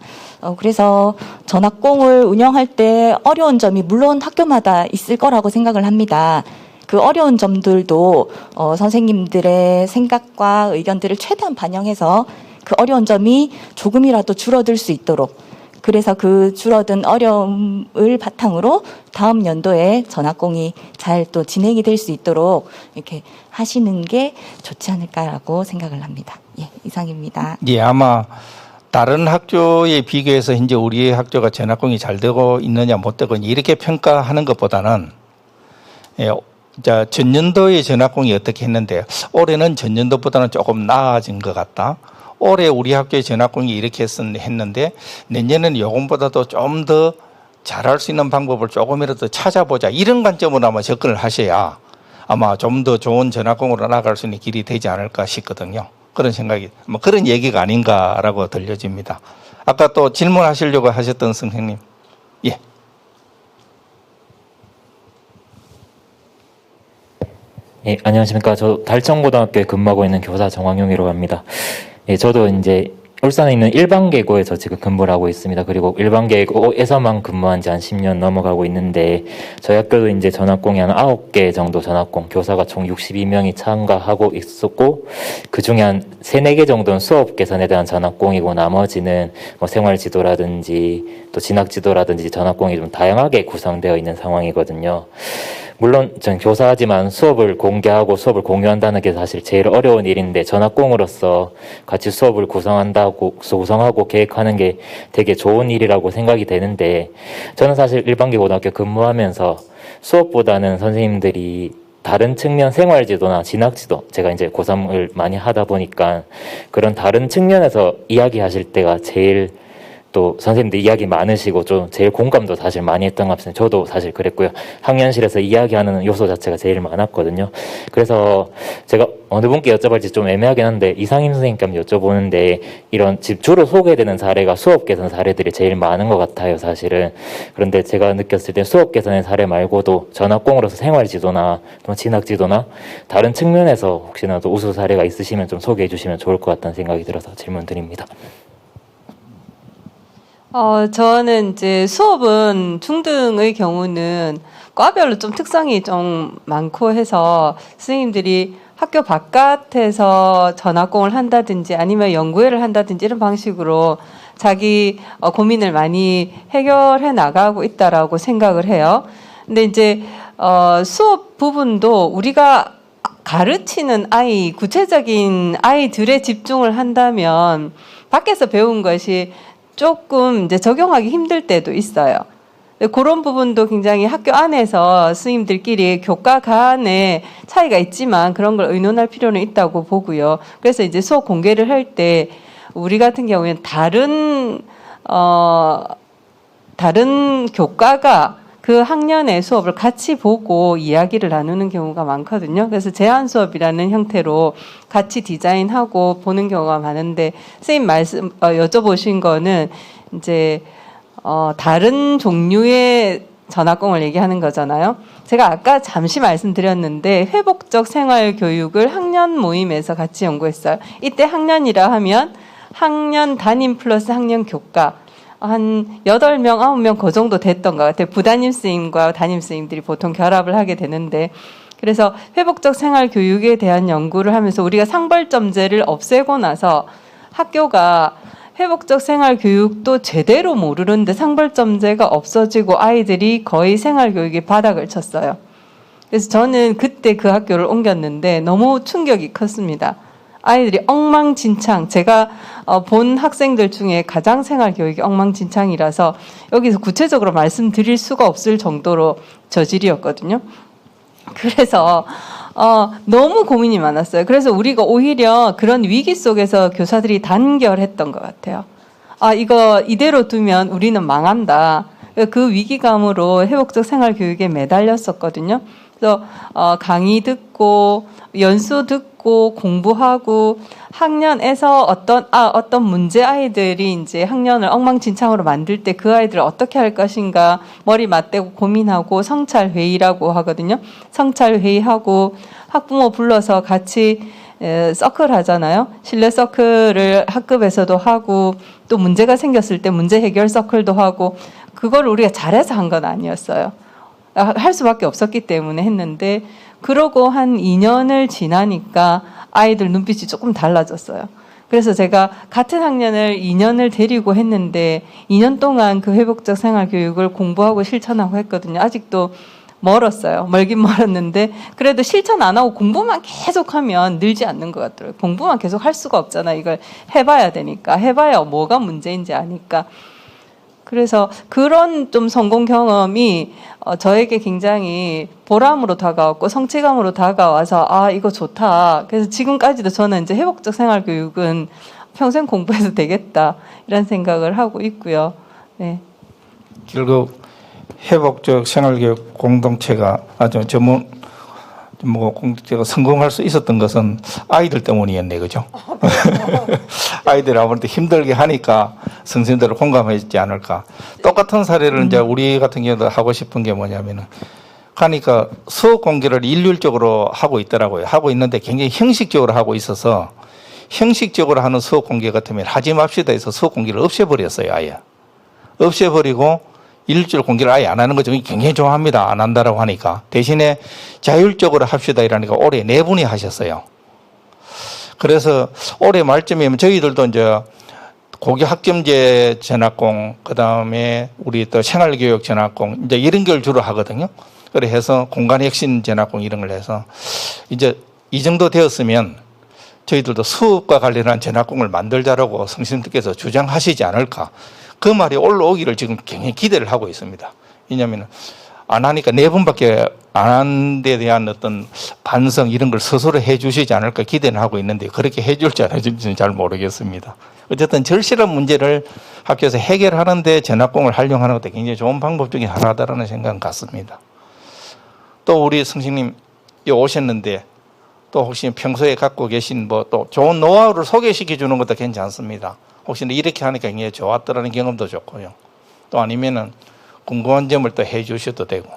그래서 전학공을 운영할 때 어려운 점이 물론 학교마다 있을 거라고 생각을 합니다. 그 어려운 점들도 선생님들의 생각과 의견들을 최대한 반영해서 그 어려운 점이 조금이라도 줄어들 수 있도록, 그래서 그 줄어든 어려움을 바탕으로 다음 연도에 전학공이 잘 또 진행이 될 수 있도록 이렇게 하시는 게 좋지 않을까라고 생각을 합니다. 예, 이상입니다. 예, 아마 다른 학교에 비교해서 현재 우리 학교가 전학공이 잘 되고 있느냐 못 되고 이렇게 평가하는 것보다는 자, 전년도의 전학공이 어떻게 했는데 올해는 전년도보다는 조금 나아진 것 같다. 올해 우리 학교의 전학공이 이렇게 했는데 내년에는 요금보다도 좀 더 잘할 수 있는 방법을 조금이라도 찾아보자. 이런 관점으로 아마 접근을 하셔야 아마 좀 더 좋은 전학공으로 나아갈 수 있는 길이 되지 않을까 싶거든요. 그런 생각이, 뭐 그런 얘기가 아닌가라고 들려집니다. 아까 또 질문하시려고 하셨던 선생님. 예. 예, 안녕하십니까. 저 달청고등학교에 근무하고 있는 교사 정황용이라고 합니다. 예, 저도 이제 울산에 있는 일반계고에서 지금 근무를 하고 있습니다. 그리고 일반계고에서만 근무한 지 한 10년 넘어가고 있는데, 저희 학교도 이제 전학공이 한 9개 정도 전학공, 교사가 총 62명이 참가하고 있었고, 그 중에 한 3, 4개 정도는 수업 개선에 대한 전학공이고, 나머지는 뭐 생활지도라든지 또 진학지도라든지 전학공이 좀 다양하게 구성되어 있는 상황이거든요. 물론 전 교사지만 수업을 공개하고 수업을 공유한다는 게 사실 제일 어려운 일인데, 전학공으로서 같이 수업을 구성하고 계획하는 게 되게 좋은 일이라고 생각이 되는데, 저는 사실 일반계고등학교 근무하면서 수업보다는 선생님들이 다른 측면 생활지도나 진학지도, 제가 이제 고3을 많이 하다 보니까 그런 다른 측면에서 이야기하실 때가 제일 또 선생님들 이야기 많으시고 좀 제일 공감도 사실 많이 했던 것 같습니다. 저도 사실 그랬고요. 학년실에서 이야기하는 요소 자체가 제일 많았거든요. 그래서 제가 어느 분께 여쭤볼지 좀 애매하긴 한데, 이상임 선생님께 한번 여쭤보는데, 이런 주로 소개되는 사례가 수업 개선 사례들이 제일 많은 것 같아요, 사실은. 그런데 제가 느꼈을 때 수업 개선의 사례 말고도 전학공으로서 생활지도나 또 진학지도나 다른 측면에서 혹시나 또 우수 사례가 있으시면 좀 소개해 주시면 좋을 것 같다는 생각이 들어서 질문 드립니다. 저는 이제 수업은 중등의 경우는 과별로 좀 특성이 좀 많고 해서 선생님들이 학교 바깥에서 전학공을 한다든지 아니면 연구회를 한다든지 이런 방식으로 자기 고민을 많이 해결해 나가고 있다라고 생각을 해요. 근데 이제 수업 부분도 우리가 가르치는 아이, 구체적인 아이들에 집중을 한다면 밖에서 배운 것이 조금 이제 적용하기 힘들 때도 있어요. 그런 부분도 굉장히 학교 안에서 스님들끼리 교과 간에 차이가 있지만 그런 걸 의논할 필요는 있다고 보고요. 그래서 이제 수업 공개를 할 때 우리 같은 경우에는 다른 교과가 그 학년의 수업을 같이 보고 이야기를 나누는 경우가 많거든요. 그래서 제한 수업이라는 형태로 같이 디자인하고 보는 경우가 많은데, 선생님 여쭤보신 거는 이제 다른 종류의 전학공을 얘기하는 거잖아요. 제가 아까 잠시 말씀드렸는데 회복적 생활 교육을 학년 모임에서 같이 연구했어요. 이때 학년이라 하면 학년 담임 플러스 학년 교과, 한 8명, 9명 그 정도 됐던 것 같아요. 부담임 선생님과 담임 선생님들이 보통 결합을 하게 되는데, 그래서 회복적 생활 교육에 대한 연구를 하면서 우리가 상벌점제를 없애고 나서 학교가 회복적 생활 교육도 제대로 모르는데 상벌점제가 없어지고 아이들이 거의 생활 교육의 바닥을 쳤어요. 그래서 저는 그때 그 학교를 옮겼는데 너무 충격이 컸습니다. 아이들이 엉망진창, 제가 본 학생들 중에 가장 생활 교육이 엉망진창이라서 여기서 구체적으로 말씀드릴 수가 없을 정도로 저질이었거든요. 그래서 너무 고민이 많았어요. 그래서 우리가 오히려 그런 위기 속에서 교사들이 단결했던 것 같아요. 이거 이대로 두면 우리는 망한다. 그 위기감으로 회복적 생활 교육에 매달렸었거든요. 그래서 강의 듣고 연수 듣고 공부하고 학년에서 어떤 문제 아이들이 이제 학년을 엉망진창으로 만들 때 그 아이들을 어떻게 할 것인가 머리 맞대고 고민하고 성찰 회의라고 하거든요. 성찰 회의하고 학부모 불러서 같이 서클 하잖아요. 실내 서클을 학급에서도 하고 또 문제가 생겼을 때 문제 해결 서클도 하고 그걸 우리가 잘해서 한 건 아니었어요. 할 수밖에 없었기 때문에 했는데 그러고 한 2년을 지나니까 아이들 눈빛이 조금 달라졌어요. 그래서 제가 같은 학년을 2년을 데리고 했는데 2년 동안 그 회복적 생활 교육을 공부하고 실천하고 했거든요. 아직도 멀었어요. 멀긴 멀었는데 그래도 실천 안 하고 공부만 계속하면 늘지 않는 것 같더라고요. 공부만 계속 할 수가 없잖아. 이걸 해봐야 되니까. 해봐야 뭐가 문제인지 아니까. 그래서 그런 좀 성공 경험이 저에게 굉장히 보람으로 다가왔고 성취감으로 다가와서 이거 좋다. 그래서 지금까지도 저는 이제 회복적 생활 교육은 평생 공부해도 되겠다 이런 생각을 하고 있고요. 네. 결국 회복적 생활교육 공동체가 아주 공동체가 성공할 수 있었던 것은 아이들 때문이었네, 그죠? 아이들이 아무래도 힘들게 하니까 선생님들을 공감했지 않을까. 똑같은 사례를 이제 우리 같은 경우도 하고 싶은 게 뭐냐면은 가니까 수업 공개를 일률적으로 하고 있더라고요. 하고 있는데 굉장히 형식적으로 하고 있어서 형식적으로 하는 수업 공개 같으면 하지 맙시다 해서 수업 공개를 없애버렸어요, 아예. 없애버리고 일주일 공개를 아예 안 하는 거죠. 굉장히 좋아합니다. 안 한다라고 하니까. 대신에 자율적으로 합시다 이러니까 올해 4분이 하셨어요. 그래서 올해 말쯤이면 저희들도 이제 고교 학점제 전학공, 그 다음에 우리 또 생활교육 전학공, 이제 이런 걸 주로 하거든요. 그래 해서 공간혁신 전학공 이런 걸 해서 이제 이 정도 되었으면 저희들도 수업과 관련한 전학공을 만들자라고 선생님들께서 주장하시지 않을까. 그 말이 올라오기를 지금 굉장히 기대를 하고 있습니다. 왜냐하면 안 하니까 4분밖에 안 한 데 대한 어떤 반성 이런 걸 스스로 해 주시지 않을까 기대는 하고 있는데 그렇게 해 줄지 안 해줄지는 잘 모르겠습니다. 어쨌든 절실한 문제를 학교에서 해결하는 데 전학공을 활용하는 것도 굉장히 좋은 방법 중에 하나다라는 생각은 같습니다. 또 우리 선생님 오셨는데 또 혹시 평소에 갖고 계신 또 좋은 노하우를 소개시켜 주는 것도 괜찮습니다. 혹시 이렇게 하니까 굉장히 좋았더라는 경험도 좋고요. 또 아니면은 궁금한 점을 또 해 주셔도 되고.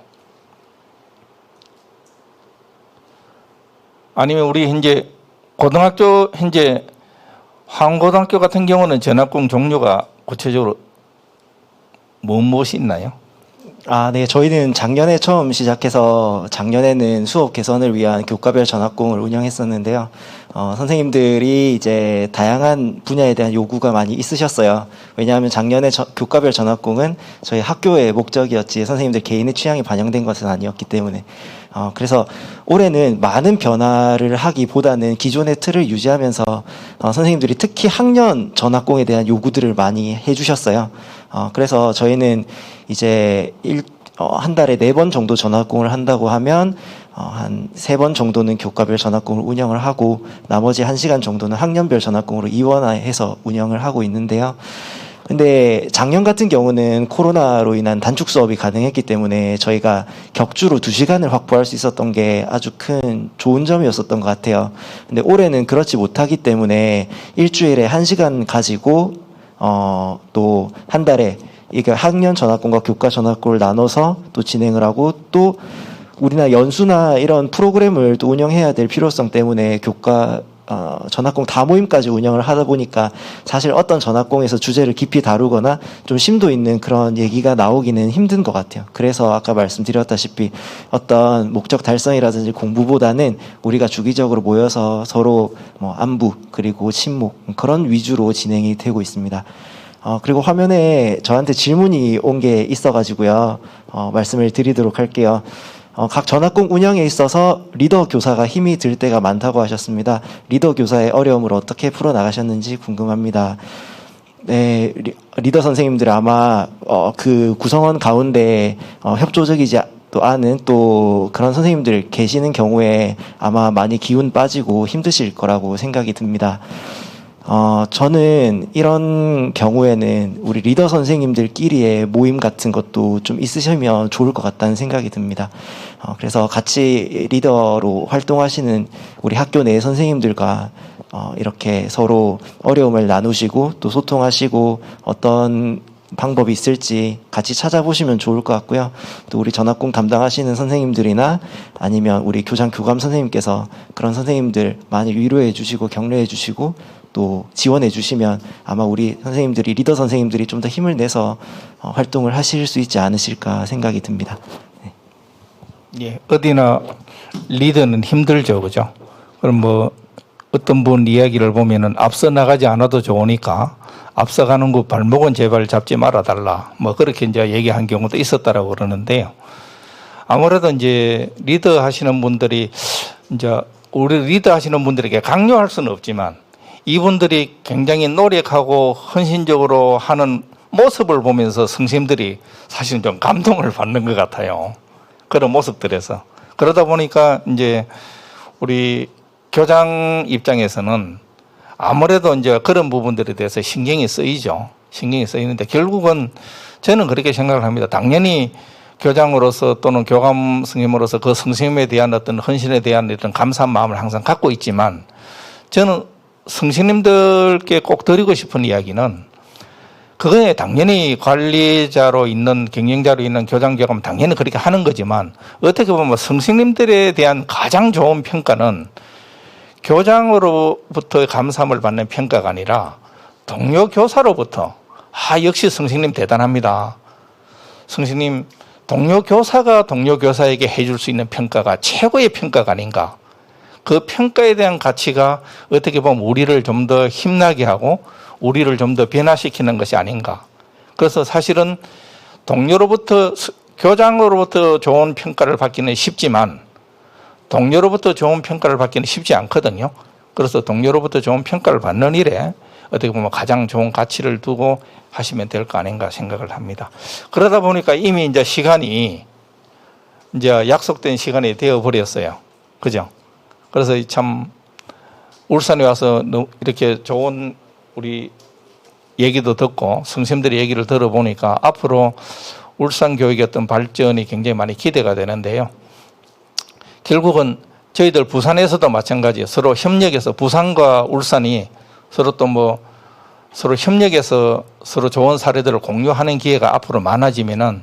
아니면 우리 현재 고등학교 현재 화원고등학교 같은 경우는 전학공 종류가 구체적으로 무엇이 있나요? 네. 저희는 작년에 처음 시작해서 작년에는 수업 개선을 위한 교과별 전학공을 운영했었는데요. 선생님들이 이제 다양한 분야에 대한 요구가 많이 있으셨어요. 왜냐하면 작년에 교과별 전학공은 저희 학교의 목적이었지 선생님들 개인의 취향이 반영된 것은 아니었기 때문에 그래서 올해는 많은 변화를 하기보다는 기존의 틀을 유지하면서 선생님들이 특히 학년 전학공에 대한 요구들을 많이 해주셨어요. 그래서 저희는 이제 한 달에 4번 정도 전학공을 한다고 하면 한 3번 정도는 교과별 전학공을 운영을 하고 나머지 1시간 정도는 학년별 전학공으로 이원화해서 운영을 하고 있는데요. 근데 작년 같은 경우는 코로나로 인한 단축 수업이 가능했기 때문에 저희가 격주로 2시간을 확보할 수 있었던 게 아주 큰 좋은 점이었었던 것 같아요. 근데 올해는 그렇지 못하기 때문에 일주일에 1시간 가지고 또 한 달에 이게 학년 전학공과 교과 전학공을 나눠서 또 진행을 하고 또 우리나라 연수나 이런 프로그램을 또 운영해야 될 필요성 때문에 교과 전학공 다모임까지 운영을 하다 보니까 사실 어떤 전학공에서 주제를 깊이 다루거나 좀 심도 있는 그런 얘기가 나오기는 힘든 것 같아요. 그래서 아까 말씀드렸다시피 어떤 목적 달성이라든지 공부보다는 우리가 주기적으로 모여서 서로 뭐 안부 그리고 친목 그런 위주로 진행이 되고 있습니다. 그리고 화면에 저한테 질문이 온 게 있어가지고요. 말씀을 드리도록 할게요. 각 전학공 운영에 있어서 리더 교사가 힘이 들 때가 많다고 하셨습니다. 리더 교사의 어려움을 어떻게 풀어나가셨는지 궁금합니다. 네, 리더 선생님들 아마 그 구성원 가운데 협조적이지 또 않은 또 그런 선생님들 계시는 경우에 아마 많이 기운 빠지고 힘드실 거라고 생각이 듭니다. 저는 이런 경우에는 우리 리더 선생님들끼리의 모임 같은 것도 좀 있으시면 좋을 것 같다는 생각이 듭니다. 그래서 같이 리더로 활동하시는 우리 학교 내 선생님들과 이렇게 서로 어려움을 나누시고 또 소통하시고 어떤 방법이 있을지 같이 찾아보시면 좋을 것 같고요. 또 우리 전학공 담당하시는 선생님들이나 아니면 우리 교장 교감 선생님께서 그런 선생님들 많이 위로해 주시고 격려해 주시고 또 지원해 주시면 아마 우리 선생님들이 리더 선생님들이 좀 더 힘을 내서 활동을 하실 수 있지 않으실까 생각이 듭니다. 네. 예, 어디나 리더는 힘들죠, 그죠? 그럼 뭐 어떤 분 이야기를 보면은 앞서 나가지 않아도 좋으니까 앞서가는 그 발목은 제발 잡지 말아 달라. 뭐 그렇게 이제 얘기한 경우도 있었다라고 그러는데요. 아무래도 이제 리더 하시는 분들이 이제 우리 리더 하시는 분들에게 강요할 수는 없지만 이분들이 굉장히 노력하고 헌신적으로 하는 모습을 보면서 선생님들이 사실은 좀 감동을 받는 것 같아요. 그런 모습들에서. 그러다 보니까 이제 우리 교장 입장에서는 아무래도 이제 그런 부분들에 대해서 신경이 쓰이죠. 신경이 쓰이는데 결국은 저는 그렇게 생각을 합니다. 당연히 교장으로서 또는 교감 선생님으로서 그 선생님에 대한 어떤 헌신에 대한 어떤 감사한 마음을 항상 갖고 있지만 저는 선생님들께 꼭 드리고 싶은 이야기는 그거에 당연히 관리자로 있는 경영자로 있는 교장 교감 당연히 그렇게 하는 거지만 어떻게 보면 선생님들에 대한 가장 좋은 평가는 교장으로부터 감사함을 받는 평가가 아니라 동료 교사로부터 역시 선생님 대단합니다. 선생님 동료 교사가 동료 교사에게 해줄 수 있는 평가가 최고의 평가가 아닌가. 그 평가에 대한 가치가 어떻게 보면 우리를 좀 더 힘나게 하고 우리를 좀 더 변화시키는 것이 아닌가. 그래서 사실은 동료로부터 교장으로부터 좋은 평가를 받기는 쉽지만 동료로부터 좋은 평가를 받기는 쉽지 않거든요. 그래서 동료로부터 좋은 평가를 받는 일에 어떻게 보면 가장 좋은 가치를 두고 하시면 될 거 아닌가 생각을 합니다. 그러다 보니까 이미 이제 시간이 이제 약속된 시간이 되어 버렸어요. 그죠? 그래서 참 울산에 와서 이렇게 좋은 우리 얘기도 듣고 선생님들의 얘기를 들어보니까 앞으로 울산 교육의 어떤 발전이 굉장히 많이 기대가 되는데요. 결국은 저희들 부산에서도 마찬가지예요. 서로 협력해서 부산과 울산이 서로 또 뭐 서로 협력해서 서로 좋은 사례들을 공유하는 기회가 앞으로 많아지면은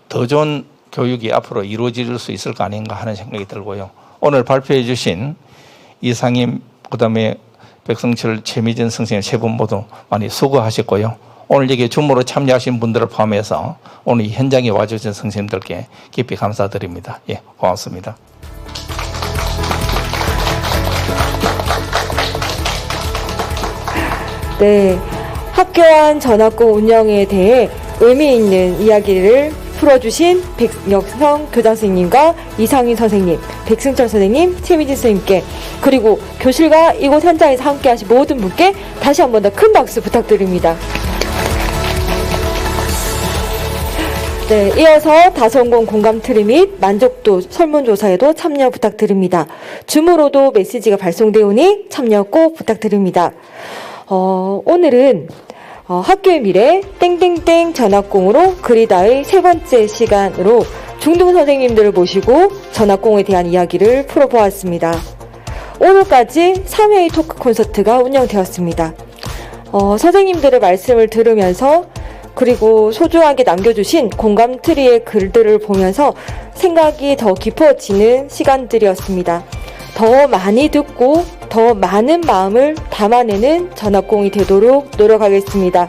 더 좋은 교육이 앞으로 이루어질 수 있을 거 아닌가 하는 생각이 들고요. 오늘 발표해 주신 이상임 그다음에 백성철 최미진 선생님 세 분 모두 많이 수고하셨고요. 오늘 여기 주모로 참여하신 분들을 포함해서 오늘 이 현장에 와주신 선생님들께 깊이 감사드립니다. 예, 고맙습니다. 네, 학교 안 전학공 운영에 대해 의미 있는 이야기를 풀어주신 백역성 교장 선생님과 이상인 선생님, 백승철 선생님, 최미진 선생님께 그리고 교실과 이곳 현장에서 함께하신 모든 분께 다시 한 번 더 큰 박수 부탁드립니다. 네, 이어서 다성공 공감 트리 및 만족도 설문조사에도 참여 부탁드립니다. 줌으로도 메시지가 발송되오니 참여 꼭 부탁드립니다. 오늘은 학교의 미래 땡땡땡 전학공으로 그리다의 세 번째 시간으로 중등 선생님들을 모시고 전학공에 대한 이야기를 풀어보았습니다. 오늘까지 3회의 토크 콘서트가 운영되었습니다. 선생님들의 말씀을 들으면서 그리고 소중하게 남겨주신 공감 트리의 글들을 보면서 생각이 더 깊어지는 시간들이었습니다. 더 많이 듣고 더 많은 마음을 담아내는 전학공이 되도록 노력하겠습니다.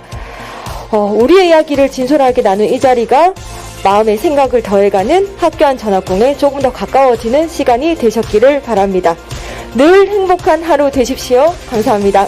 우리의 이야기를 진솔하게 나눈 이 자리가 마음의 생각을 더해가는 학교 안 전학공에 조금 더 가까워지는 시간이 되셨기를 바랍니다. 늘 행복한 하루 되십시오. 감사합니다.